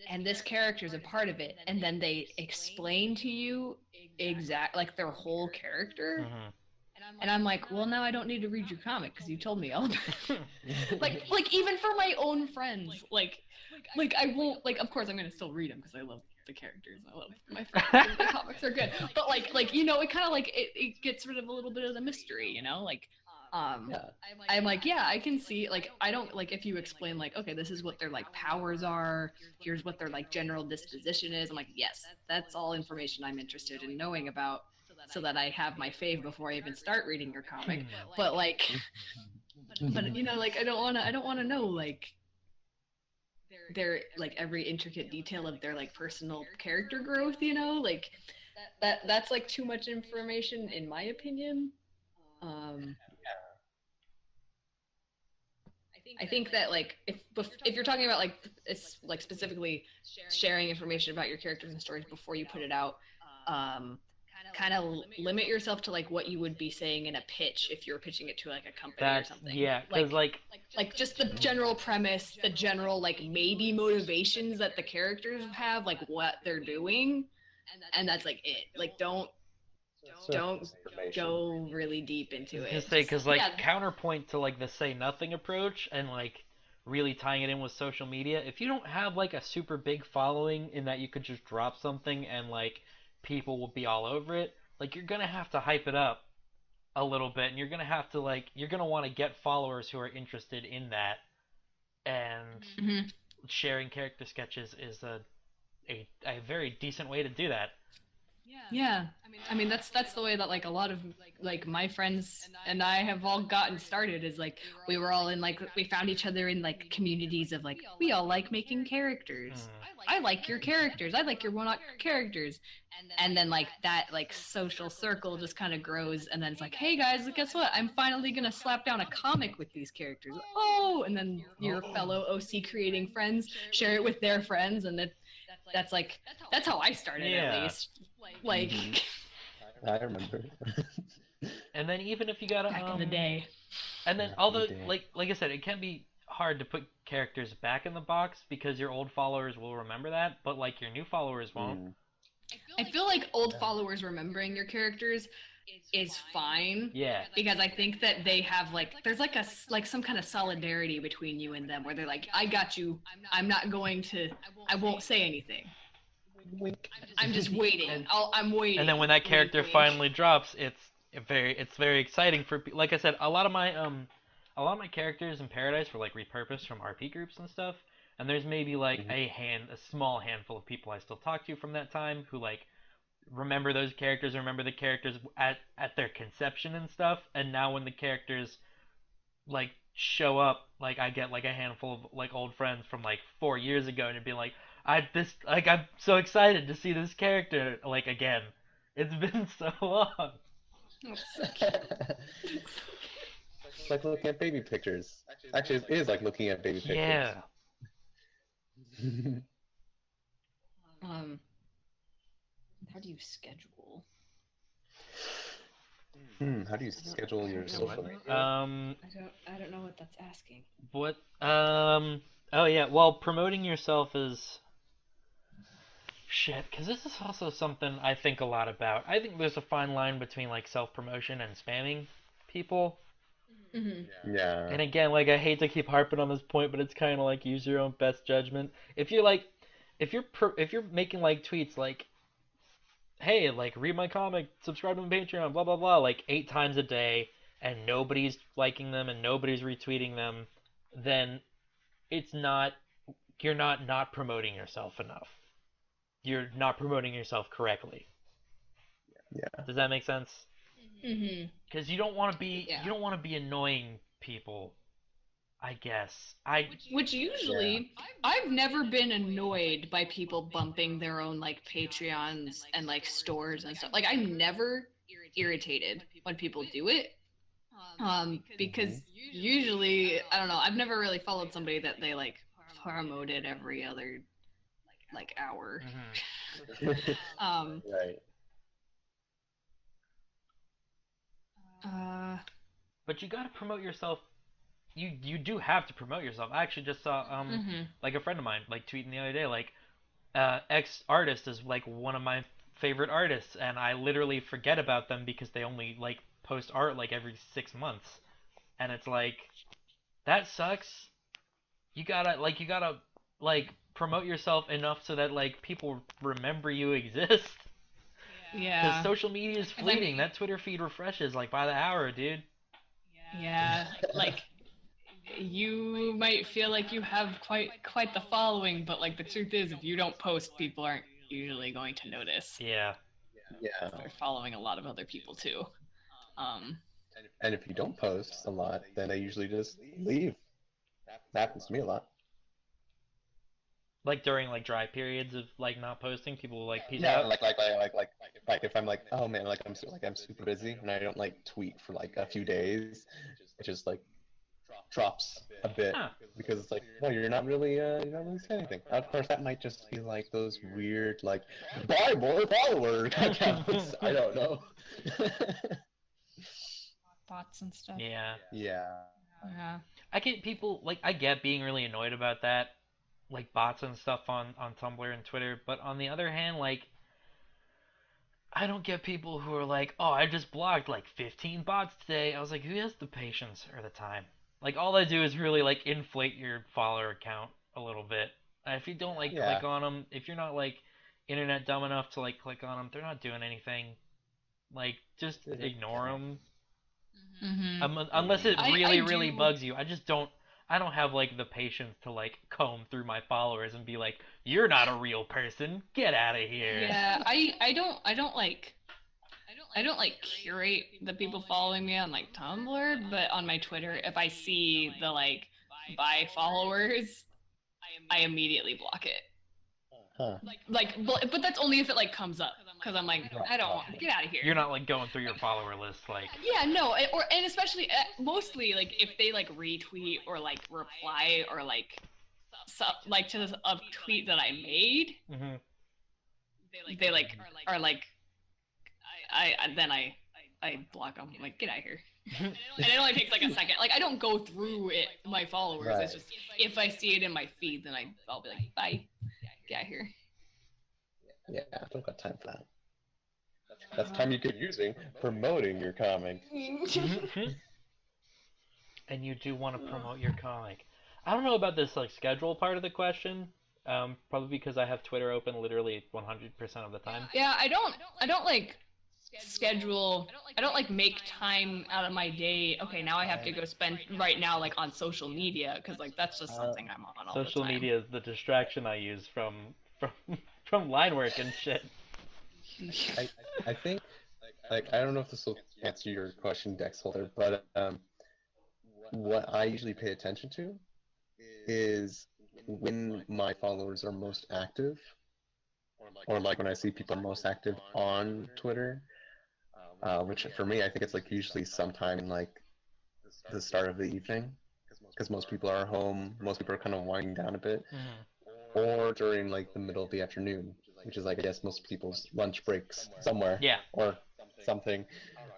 Speaker 3: and this character is a part of it, and then they explain to you like their whole character.
Speaker 1: Mm-hmm.
Speaker 3: And I'm like, well, now I don't need to read your comic because you told me all about it. like even for my own friends, like I won't, like, of course I'm gonna still read them because I love the characters. I love my friends. And the comics are good, but like you know, it kind of like it gets rid of a little bit of the mystery, you know, like. I'm like, yeah, I can see, like, I don't, like, if you explain, like, okay, this is what their, like, powers are, here's what their, like, general disposition is, I'm like, yes, that's all information I'm interested in knowing about, so that I have my fave before I even start reading your comic, but, like, but, you know, like, I don't want to know, like, their, like, every intricate detail of their, like, personal character growth, you know, like, that's, like, too much information, in my opinion. I think that, like, if you're talking about, like, it's like specifically sharing information about your characters and stories before you put it out, kind of limit yourself to like what you would be saying in a pitch if you were pitching it to like a company or something.
Speaker 1: Yeah, because like
Speaker 3: just the general premise, the general like maybe motivations that the characters have, like what they're doing, and that's like it. Like don't go really deep into it.
Speaker 1: Just say, because like counterpoint to like the say nothing approach and like really tying it in with social media, if you don't have like a super big following in that you could just drop something and like people will be all over it, like you're gonna have to hype it up a little bit, and you're gonna have to like you're gonna want to get followers who are interested in that, and sharing character sketches is a very decent way to do that.
Speaker 3: Yeah, I mean that's the way that like a lot of like my friends and I have all gotten started, is like we were all in like we found each other in like communities of like we all like making characters. I like your characters. I like your one-off characters. And then like that like social circle just kind of grows, and then it's like, hey guys, guess what? I'm finally gonna slap down a comic with these characters. Oh, and then your fellow OC creating friends share it with their friends, and that's how I started at least. Like
Speaker 2: I remember.
Speaker 1: And then even if you gotta
Speaker 3: back in the day.
Speaker 1: And then although like I said, it can be hard to put characters back in the box because your old followers will remember that, but like your new followers won't.
Speaker 3: I feel like old followers remembering your characters is fine.
Speaker 1: Yeah.
Speaker 3: Because I think that they have like there's like some kind of solidarity between you and them where they're like, I got you. I won't say anything. I'm just waiting. I'm waiting.
Speaker 1: And then when that character finally drops, it's very exciting for people. Like I said, a lot of my characters in Paradise were like repurposed from RP groups and stuff. And there's maybe like a small handful of people I still talk to from that time who like remember those characters, remember the characters at their conception and stuff. And now when the characters like show up, like I get like a handful of like old friends from like 4 years ago, and it'd be like, I'm so excited to see this character like again. It's been so long.
Speaker 2: It's like looking at baby pictures. Actually, it is like looking at baby pictures.
Speaker 1: Yeah.
Speaker 3: How do you schedule?
Speaker 2: How do you schedule your social media?
Speaker 3: I don't know what that's asking.
Speaker 1: What? Oh yeah. Well, promoting yourself is shit. Because this is also something I think a lot about. I think there's a fine line between like self-promotion and spamming people.
Speaker 2: Yeah.
Speaker 1: And again, like I hate to keep harping on this point, but it's kind of like use your own best judgment. If you're making like tweets like, hey, like read my comic, subscribe to my Patreon, blah blah blah, like 8 times a day, and nobody's liking them and nobody's retweeting them, then you're not promoting yourself enough. You're not promoting yourself correctly.
Speaker 2: Yeah.
Speaker 1: Does that make sense? Because you don't want to be annoying people, I guess.
Speaker 3: Which usually, I've never been annoyed by people bumping their own like Patreons and like stores and stuff. Like I'm never irritated when people do it. Because usually, I don't know, I've never really followed somebody that they like promoted every other like hour.
Speaker 2: Right.
Speaker 1: But you gotta promote yourself. You do have to promote yourself. I actually just saw like a friend of mine like tweeting the other day like X artist is like one of my favorite artists, and I literally forget about them because they only like post art like every 6 months, and it's like that sucks. You gotta promote yourself enough so that like people remember you exist. Because
Speaker 4: Yeah.
Speaker 1: social media is fleeting. That Twitter feed refreshes like by the hour, dude.
Speaker 4: Yeah. Like you might feel like you have quite the following, but like the truth is, if you don't post, people aren't usually going to notice.
Speaker 1: Yeah.
Speaker 2: Yeah.
Speaker 4: They're following a lot of other people too.
Speaker 2: And if you don't post a lot, then they usually just leave. That happens to me a lot.
Speaker 1: Like during like dry periods of like not posting, people will like peace
Speaker 2: Yeah,
Speaker 1: out.
Speaker 2: like if I'm like, oh man, I'm super busy and I don't like tweet for like a few days, it just like drops a bit
Speaker 1: Huh.
Speaker 2: because it's like, well, you're not really saying anything. Of course, that might just be like those weird like buy more follower accounts. I don't know.
Speaker 4: Bots and stuff.
Speaker 1: Yeah.
Speaker 2: Yeah.
Speaker 4: Yeah.
Speaker 1: I get being really annoyed about that, like bots and stuff on Tumblr and Twitter, but on the other hand, like I don't get people who are like, "Oh, I just blocked like 15 bots today." I was like, "Who has the patience or the time?" Like all I do is really like inflate your follower count a little bit. If you don't like
Speaker 2: Yeah.
Speaker 1: click on them, if you're not like internet dumb enough to like click on them, they're not doing anything. Like just ignore them. Unless it really bugs you. I don't have like the patience to like comb through my followers and be like, "You're not a real person. Get out of here."
Speaker 4: Yeah, I don't like curate the people following me on like Tumblr, but on my Twitter, if I see the like buy followers, I immediately block it.
Speaker 2: Huh.
Speaker 4: But that's only if it like comes up, because I'm like, I don't want, get out of here.
Speaker 1: You're not like going through your follower list like.
Speaker 4: Yeah, no, and especially mostly like if they like retweet or like reply or like like to a tweet that I made, they like are like I block them. I'm like, get out of here. And it only takes like a second. Like I don't go through it my followers.
Speaker 2: Right.
Speaker 4: It's just if I see it in my feed, then I'll be like, bye, get out of here.
Speaker 2: Yeah, I don't got time for that. That's time you could be using promoting your comic.
Speaker 1: And you do want to promote your comic. I don't know about this like schedule part of the question. Probably because I have Twitter open literally 100% of the time.
Speaker 4: Yeah, I don't like schedule. I don't like make time out of my day. Okay, now I have to go spend right now like on social media because like that's just something I'm on all
Speaker 1: Social
Speaker 4: the time.
Speaker 1: media is the distraction I use from line work and shit.
Speaker 2: I think like I don't know if this will answer your question, Dex Holder, but what I usually pay attention to is when my followers are most active, or like when I see people are most active on Twitter, which for me I think it's like usually sometime in like the start of the evening, because most people are home, most people are kind of winding down a bit, or during like the middle of the afternoon, which is like I guess most people's lunch breaks somewhere,
Speaker 1: Yeah.
Speaker 2: or something.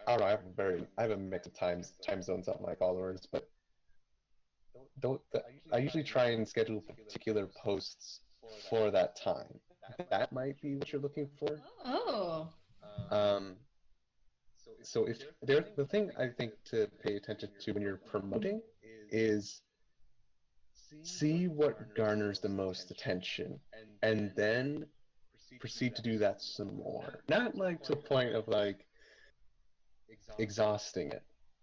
Speaker 2: I don't know. I have a mix of time zones on my followers, but I usually try and schedule particular posts for that time. That might be what you're looking for.
Speaker 3: Oh.
Speaker 2: So if there, the thing I think to pay attention to when you're promoting is see what garners the most attention, and then proceed to do that some more. Not like to the point of like exhausting it.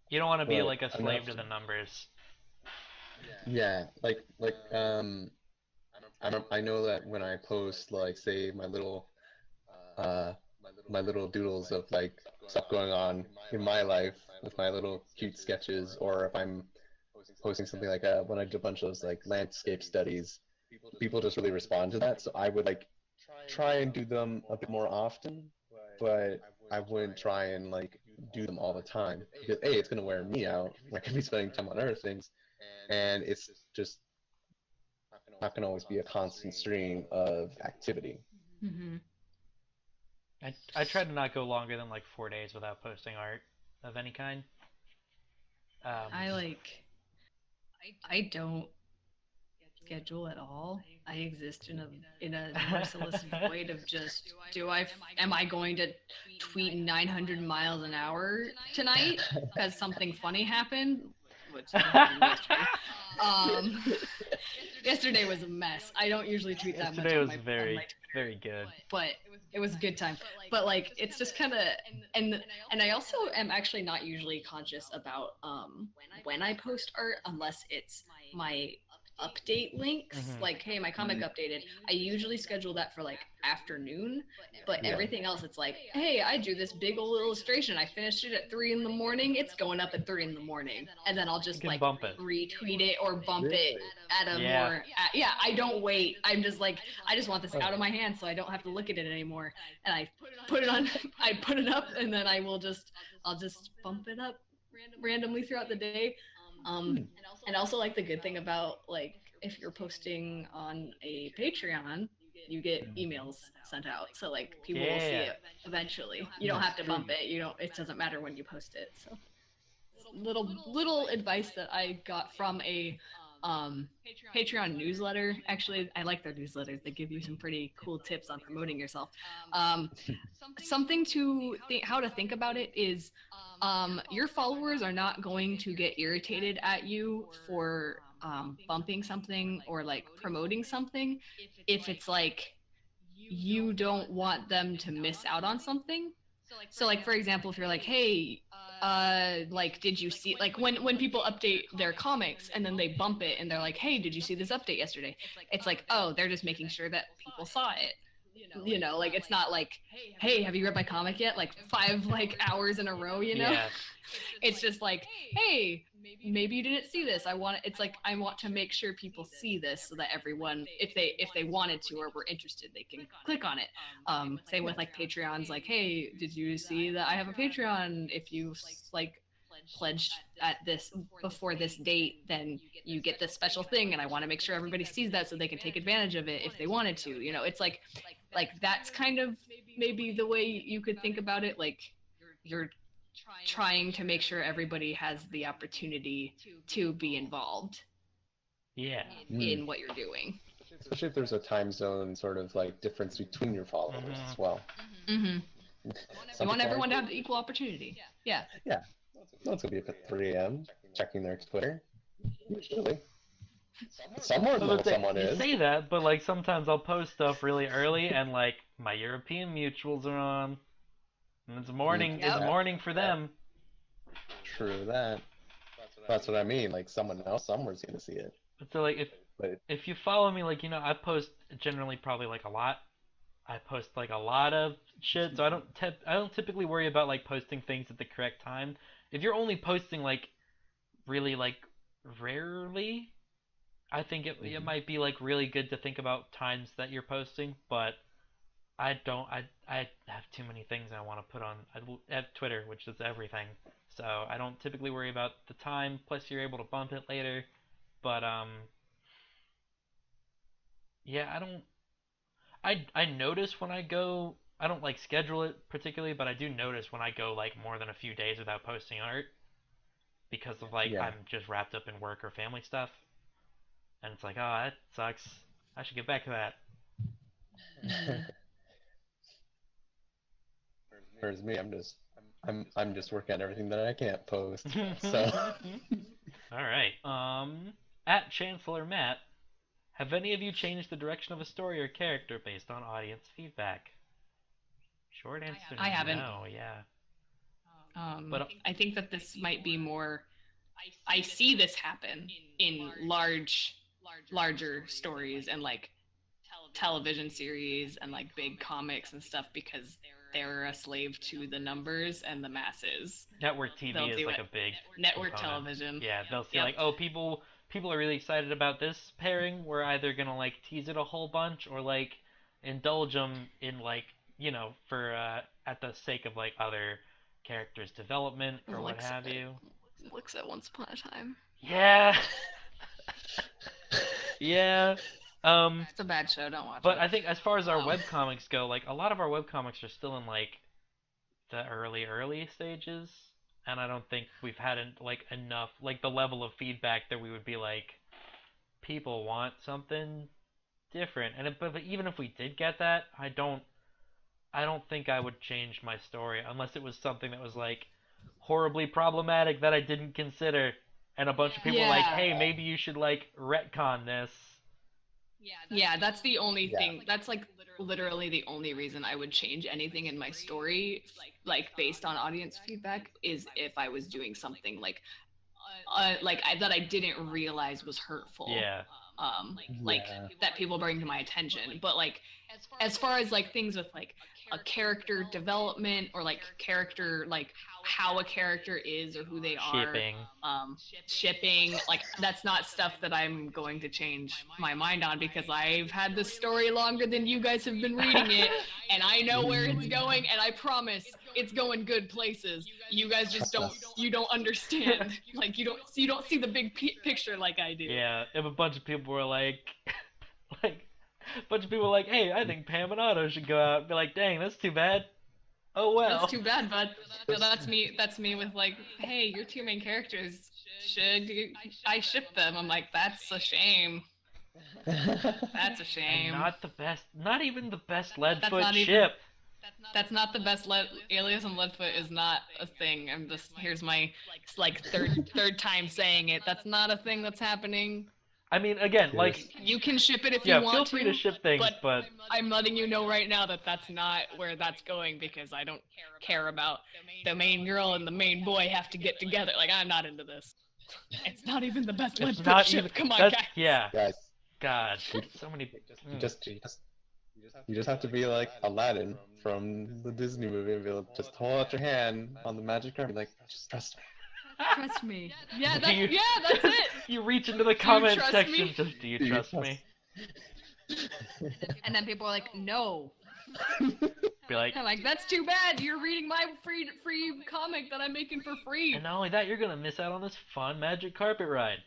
Speaker 1: You don't want to be
Speaker 2: But
Speaker 1: like a slave to
Speaker 2: enough
Speaker 1: the numbers.
Speaker 2: Yeah, I know that when I post like say uh my little doodles of like stuff going on in my life with my little cute sketches, or if I'm posting something like when I do a bunch of those like landscape studies, people just really respond to that. So I would like try and do them a bit more often, but I wouldn't try and like do them all the time because A, it's gonna wear me out. I could be spending time on other things, and it's just not going to always be a constant stream of activity.
Speaker 3: Mm-hmm.
Speaker 1: I try to not go longer than like 4 days without posting art of any kind.
Speaker 3: I don't schedule at all. I exist in a merciless void of just am I going to tweet 900 miles an hour tonight because something funny happened, which happened yesterday. Yesterday was a mess. I don't usually tweet that much.
Speaker 1: Yesterday was very good.
Speaker 3: But it was a good time. But like it's just kind of and I also am actually not usually conscious about when I post art unless it's my update links. Like, hey, my comic updated. I usually schedule that for like afternoon, but everything else it's like, hey, I drew this big old illustration. I finished it at 3 a.m. It's going up at 3 a.m, and then I'll just like retweet it or bump it at a more. I don't wait. I'm just like, I just want this out of my hands so I don't have to look at it anymore. And I put it on. I put it up, and then I'll just bump it up randomly throughout the day. And also like the good thing about like if you're posting on a Patreon, you get emails sent out, so like people will see it eventually. You don't have to bump it. It doesn't matter when you post it. So little advice that I got from a Patreon newsletter. Actually, I like their newsletters. They give you some pretty cool tips on promoting yourself. Something to how to think about it is your followers are not going to get irritated at you for bumping something or like promoting something if it's like you don't want them to miss out on something. So like for example, if you're like, hey, like did you see, like when people update their comics and then they bump it and they're like, hey, did you see this update yesterday? It's like, oh, they're just making sure that people saw it. Like it's not like, hey, have you read my comic yet? Like 5 like hours in a row, It's just like, hey, maybe you didn't see this. I want to make sure people see this so that everyone, if they wanted to or were interested, they can click on it. Same with like Patreons, like, hey, did you see that I have a Patreon? If you like pledged at this before this date, then you get this special thing, and I want to make sure everybody sees that so they can take advantage of it if they wanted to. It's like that's kind of maybe the way you could think about it. Like you're trying to make sure everybody has the opportunity to be involved in what you're doing,
Speaker 2: especially if there's a time zone sort of like difference between your followers as well.
Speaker 3: You want everyone to have the equal opportunity. Yeah.
Speaker 2: No one's gonna be up at 3 a.m. checking their Twitter. Usually. Someone
Speaker 1: you say that, but like sometimes I'll post stuff really early and like my European mutuals are on. And it's morning. It's morning for them.
Speaker 2: True that. That's what I mean. Like someone else somewhere's gonna see it.
Speaker 1: So like if you follow me, like I post generally probably like a lot. I post like a lot of shit, so I don't typically worry about like posting things at the correct time. If you're only posting like really like rarely, I think it might be like really good to think about times that you're posting, but I have too many things I want to put on at Twitter, which is everything. So I don't typically worry about the time, plus you're able to bump it later. But I notice when I go, I don't like schedule it particularly, but I do notice when I go like more than a few days without posting art because of like I'm just wrapped up in work or family stuff. And it's like, oh, that sucks. I should get back to that.
Speaker 2: Whereas me, I'm just working on everything that I can't post. So.
Speaker 1: All right. At Chancellor Matt, have any of you changed the direction of a story or character based on audience feedback? Short answer.
Speaker 3: I haven't.
Speaker 1: No. Yeah.
Speaker 3: But I think that this might be more. I see this happen in larger stories and like television series and like big comics and stuff because they're a slave to the numbers and the masses.
Speaker 1: Network TV is like a big
Speaker 3: network
Speaker 1: component.
Speaker 3: Television.
Speaker 1: Yeah, they'll see like, oh, people are really excited about this pairing. We're either gonna like tease it a whole bunch or like indulge them in like for at the sake of like other characters' development or what have you.
Speaker 3: Looks at Once Upon a Time.
Speaker 1: Yeah. Yeah.
Speaker 4: It's a bad show. Don't watch it.
Speaker 1: But I think as far as our webcomics go, like a lot of our webcomics are still in like the early stages, and I don't think we've had like enough like the level of feedback that we would be like people want something different. And but even if we did get that, I don't think I would change my story unless it was something that was like horribly problematic that I didn't consider, and a bunch of people were like, hey, maybe you should like retcon this.
Speaker 4: Yeah, that's the only thing. That's like literally the only reason I would change anything in my story, like based on audience feedback, is if I was doing something like that I didn't realize was hurtful.
Speaker 1: Yeah.
Speaker 4: Like that people bring to my attention. But like, as far as like things with like a character development or like character, like how a character is or who they are, shipping, like that's not stuff that I'm going to change my mind on, because I've had this story longer than you guys have been reading it, and I know where it's going, and I promise it's going good places. You guys just don't understand. Like you don't see the big picture like I do.
Speaker 1: Yeah, if a bunch of people were like a bunch of people were like, hey, I think Pam and Otto should go out, and be like, dang, that's too bad. Oh well.
Speaker 4: That's too bad, bud. No, that's me with like, hey, your two main characters, should I ship them? I'm like, that's a shame. That's a shame.
Speaker 1: And not even the best Leadfoot ship.
Speaker 4: That's not the best. Alias and Leadfoot is not a thing. Here's my like third time saying it. That's not a thing that's happening.
Speaker 1: I mean, again, like
Speaker 4: you can ship it if you want to.
Speaker 1: Yeah, feel free to ship things, but
Speaker 4: I'm letting you know right now that that's not where that's going, because I don't care about the main girl and the main boy have to get together. Like, I'm not into this. It's not even the best Leadfoot ship. Come on, guys.
Speaker 1: Yeah.
Speaker 2: Guys,
Speaker 1: God, so many.
Speaker 2: you just have to be like Aladdin from the Disney movie and be like, just hold out your hand on the magic carpet, like, just trust me.
Speaker 3: Trust me.
Speaker 4: Yeah, that's it.
Speaker 1: You reach into the comment section.
Speaker 4: Me?
Speaker 1: Just, do you trust me?
Speaker 3: And then people are like, no.
Speaker 1: Be like,
Speaker 3: I'm like, that's too bad. You're reading my free comic that I'm making for free.
Speaker 1: And not only that, you're gonna miss out on this fun magic carpet ride.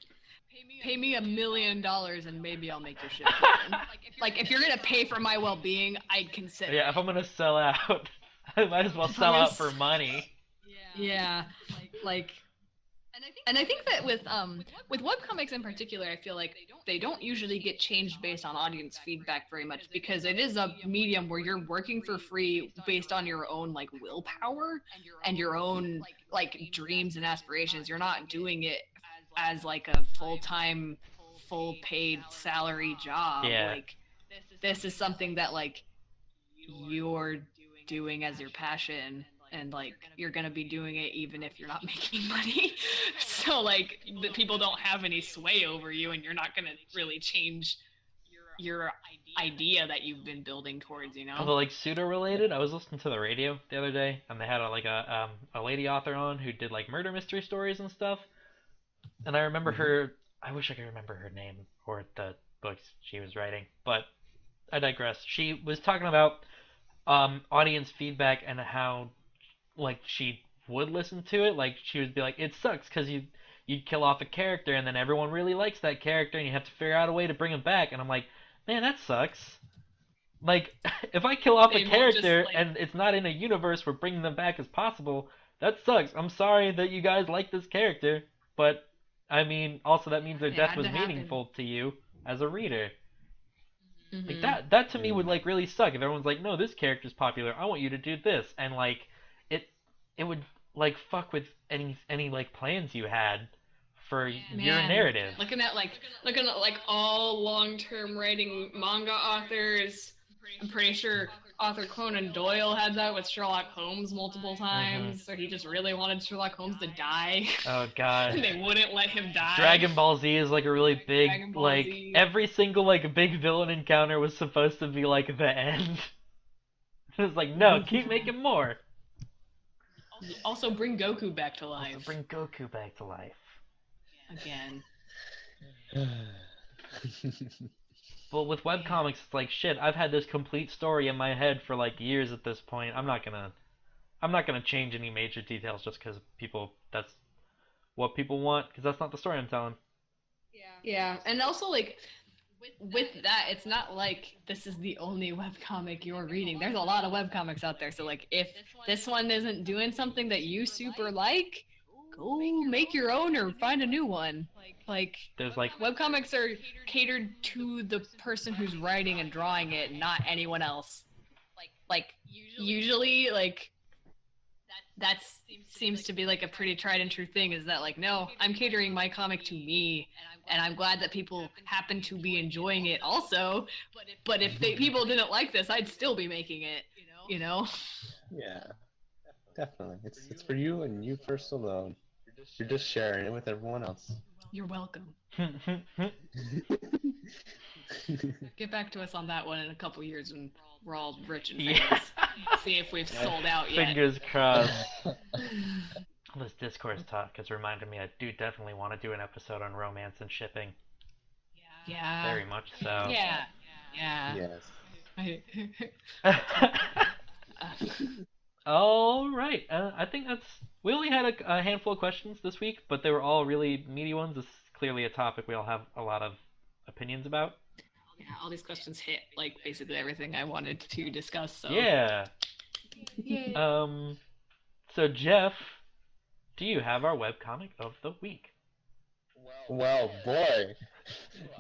Speaker 3: Pay me $1 million and maybe I'll make your shit happen. Like, if you're gonna pay for my well-being, I'd consider.
Speaker 1: Yeah, if I'm gonna sell out, I might as well sell out for money.
Speaker 3: Yeah, like. And I think that with webcomics in particular, I feel like they don't usually get changed based on audience feedback very much, because it is a medium where you're working for free based on your own like willpower and your own like dreams and aspirations. You're not doing it as like a full-time, full-paid salary job.
Speaker 1: Yeah.
Speaker 3: Like this is something that like you're doing as your passion. And like you're gonna be doing it even if you're not making money. So like the people don't have any sway over you, and you're not gonna really change your idea that you've been building towards, you know.
Speaker 1: Although like pseudo related, I was listening to the radio the other day, and they had a lady author on who did like murder mystery stories and stuff. And I remember her. I wish I could remember her name or the books she was writing, but I digress. She was talking about audience feedback and how like she would listen to it. Like she would be like, it sucks because you'd kill off a character and then everyone really likes that character and you have to figure out a way to bring him back. And I'm like, man, that sucks. Like if I kill off a character and it's not in a universe where bringing them back is possible, that sucks. I'm sorry that you guys like this character, but I mean also that means their death was meaningful to you as a reader. Mm-hmm. Like that to me would like really suck if everyone's like, no, this character's popular, I want you to do this, and like it would like fuck with any like plans you had for your narrative.
Speaker 4: Looking at all long-term writing manga authors, I'm pretty sure author Conan Doyle had that with Sherlock Holmes multiple times, so he just really wanted Sherlock Holmes to die.
Speaker 1: Oh god.
Speaker 4: And they wouldn't let him die.
Speaker 1: Dragon Ball Z is like a really big every single like big villain encounter was supposed to be like the end. It's like, no, keep making more.
Speaker 4: Also bring Goku back to life. Again.
Speaker 1: Well, with webcomics, it's like, shit, I've had this complete story in my head for like years at this point. I'm not gonna change any major details just because that's what people want, because that's not the story I'm telling.
Speaker 3: Yeah, and also like with that, it's not like this is the only webcomic you're reading. There's a lot of webcomics out there. So like if this one isn't doing something that you super like, go make your own or find a new one. Like
Speaker 1: There's like
Speaker 3: webcomics are catered to the person who's writing and drawing it, not anyone else. Like usually like that seems to be like a pretty tried and true thing, is that like, no, I'm catering my comic to me, and I'm glad that people happen to be enjoying it also, but if people didn't like this, I'd still be making it, you know?
Speaker 2: Yeah, definitely. It's for you and you first alone. You're just sharing it with everyone else.
Speaker 3: You're welcome. Get back to us on that one in a couple years when we're all rich and famous. See if we've sold out yet.
Speaker 1: Fingers crossed. All this discourse talk has reminded me I do definitely want to do an episode on romance and shipping.
Speaker 3: Yeah.
Speaker 1: Very much so.
Speaker 3: Yeah. Yeah.
Speaker 2: Yes.
Speaker 1: All right. I think we only had a handful of questions this week, but they were all really meaty ones. It's clearly a topic we all have a lot of opinions about.
Speaker 3: Yeah, all these questions hit like basically everything I wanted to discuss. So
Speaker 1: Yeah.
Speaker 3: Yay.
Speaker 1: So Jeff, do you have our webcomic of the week?
Speaker 2: Well, boy,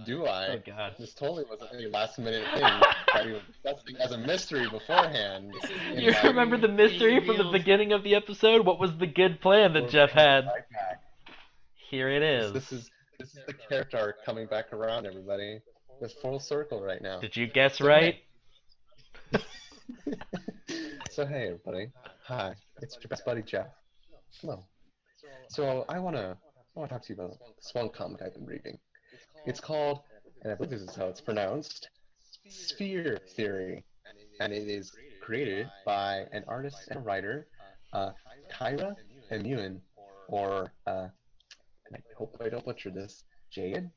Speaker 2: do I.
Speaker 1: Oh God.
Speaker 2: This totally wasn't any last-minute thing that we were discussing as a mystery beforehand.
Speaker 1: You remember the mystery from the beginning of the episode? What was the good plan that Jeff had? Here it is.
Speaker 2: This is the character arc coming back around, everybody. It's full circle right now.
Speaker 1: Did you guess right?
Speaker 2: So hey, everybody. Hi, it's your best buddy Jeff. Hello. So I wanna talk to you about this one comic I've been reading. It's called, and I believe this is how it's pronounced, Sphere Theory, and it is created by an artist and a writer, Chira and Muun, or and I hope I don't butcher this, Jade,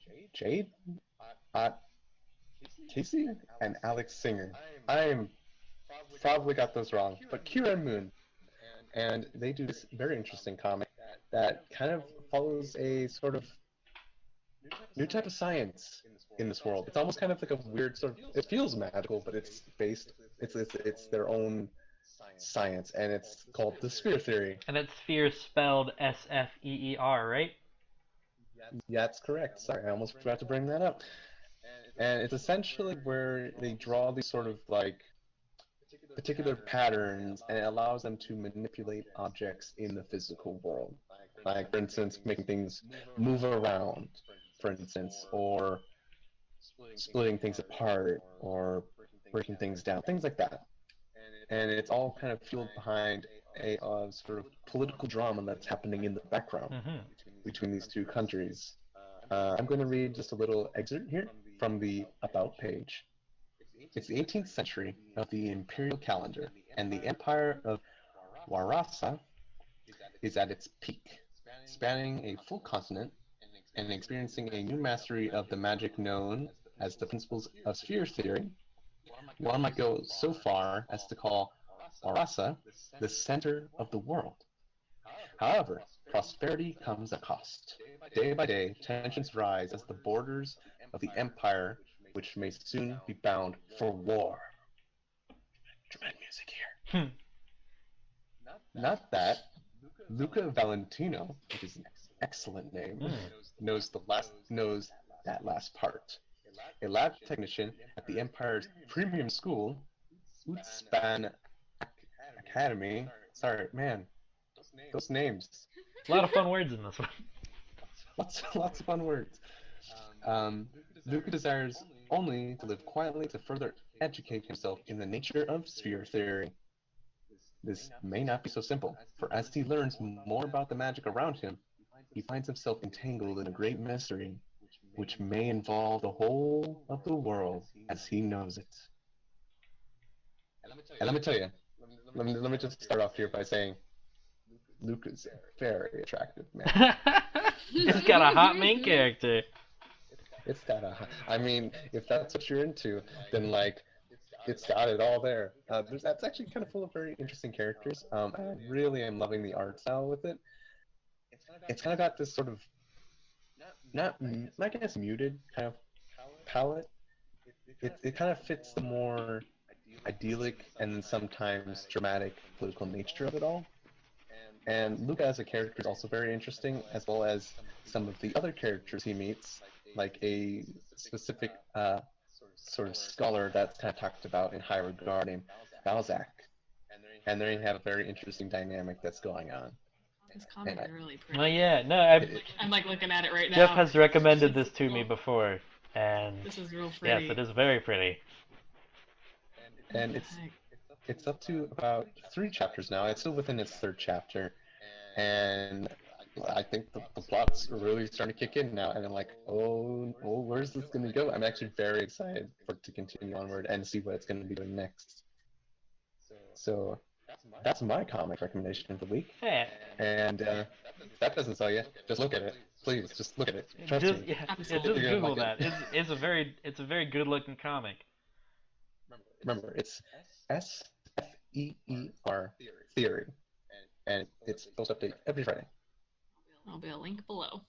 Speaker 2: Casey, and Alex Singer. I'm probably got those wrong, but Chira and Muun, and they do this very interesting comic that kind of follows a sort of new type of science in this world. It's almost kind of like a weird sort of, it feels magical, but it's their own science, and it's called the Sphere Theory.
Speaker 1: And it's sphere spelled S-F-E-E-R, right?
Speaker 2: Yeah, that's correct. Sorry, I almost forgot to bring that up. And it's essentially where they draw these sort of like particular patterns, and it allows them to manipulate objects in the physical world. Like, for instance, making things move around, for instance, or splitting things apart, or breaking things down, things like that. And it's all kind of fueled behind a sort of political drama that's happening in the background between these two countries. I'm going to read just a little excerpt here from the About page. It's the 18th century of the imperial calendar, and the empire of Warasa is at its peak, spanning a full continent and experiencing a new mastery of the magic known as the principles of sphere theory. One might go so far as to call Warasa the center of the world. However, prosperity comes at cost. Day by day, tensions rise as the borders of the empire, which may soon be bound for war. Dramatic music here. Not that Luca Valentino, which is an excellent name, knows that last part. A lab technician at the Empire's premium school, Utspan Academy. Sorry, man, those names.
Speaker 1: A lot of fun words in this one.
Speaker 2: Lots of fun words. Luca desires only to live quietly to further educate himself in the nature of sphere theory. This may not be so simple, for as he learns more about the magic around him, he finds himself entangled in a great mystery, which may involve the whole of the world as he knows it. And let me tell you, let me just start off here by saying, Luca's a very attractive man.
Speaker 1: He's got a hot main character.
Speaker 2: It's got I mean, if that's what you're into, then like, it's got it all there. That's actually kind of full of very interesting characters. I really am loving the art style with it. It's kind of got this sort of, not I guess muted kind of palette, it kind of fits the more idyllic and sometimes dramatic political nature of it all. And Luca as a character is also very interesting, as well as some of the other characters he meets, like a specific sort of scholar that's kind of talked about in high regard named Balzac. And there you have a very interesting dynamic that's going on.
Speaker 4: This comic is really pretty.
Speaker 1: Well, yeah, no,
Speaker 4: I'm like looking at it right now.
Speaker 1: Jeff has recommended this to me before, and
Speaker 4: this is real pretty.
Speaker 1: yes, it is very pretty.
Speaker 2: And it's up to about 3 chapters now. It's still within its 3rd chapter, and I think the plot's really starting to kick in now. And I'm like, oh, where's this going to go? I'm actually very excited for it to continue onward and see what it's going to be doing next. So that's my comic recommendation of the week.
Speaker 1: Hey.
Speaker 2: And if that doesn't sell you, just look at it. Please, just look at it. Trust me.
Speaker 1: Yeah, just Google that. It's a very good looking comic.
Speaker 2: Remember, it's SFEER Theory, and it's posted update every Friday.
Speaker 4: There'll be a link below.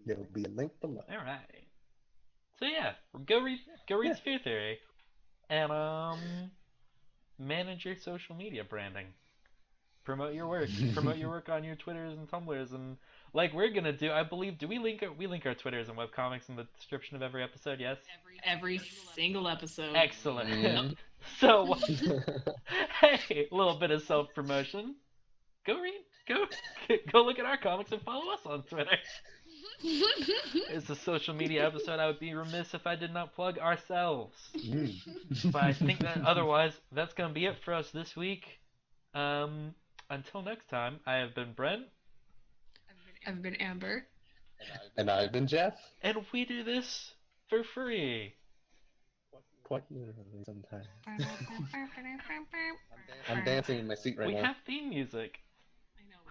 Speaker 2: There'll be a link below.
Speaker 1: All right. So yeah, go read Sphere Theory, and manage your social media branding. Promote your work. Promote your work on your Twitters and Tumblrs, and like we're gonna do. I believe. Do we link our Twitters and webcomics in the description of every episode? Yes.
Speaker 4: Every single episode.
Speaker 1: Excellent.
Speaker 2: Mm.
Speaker 1: So, hey, a little bit of self promotion. Go look at our comics and follow us on Twitter. It's a social media episode. I would be remiss if I did not plug ourselves. But I think that otherwise, that's gonna be it for us this week. Until next time, I have been Brent.
Speaker 3: I've been Amber.
Speaker 2: And I've been Jeff.
Speaker 1: And we do this for free.
Speaker 2: Quite literally sometimes. I'm dancing in my seat right now.
Speaker 1: We have theme music.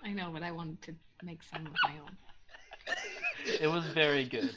Speaker 4: I know, but I wanted to make some of my own.
Speaker 1: It was very good.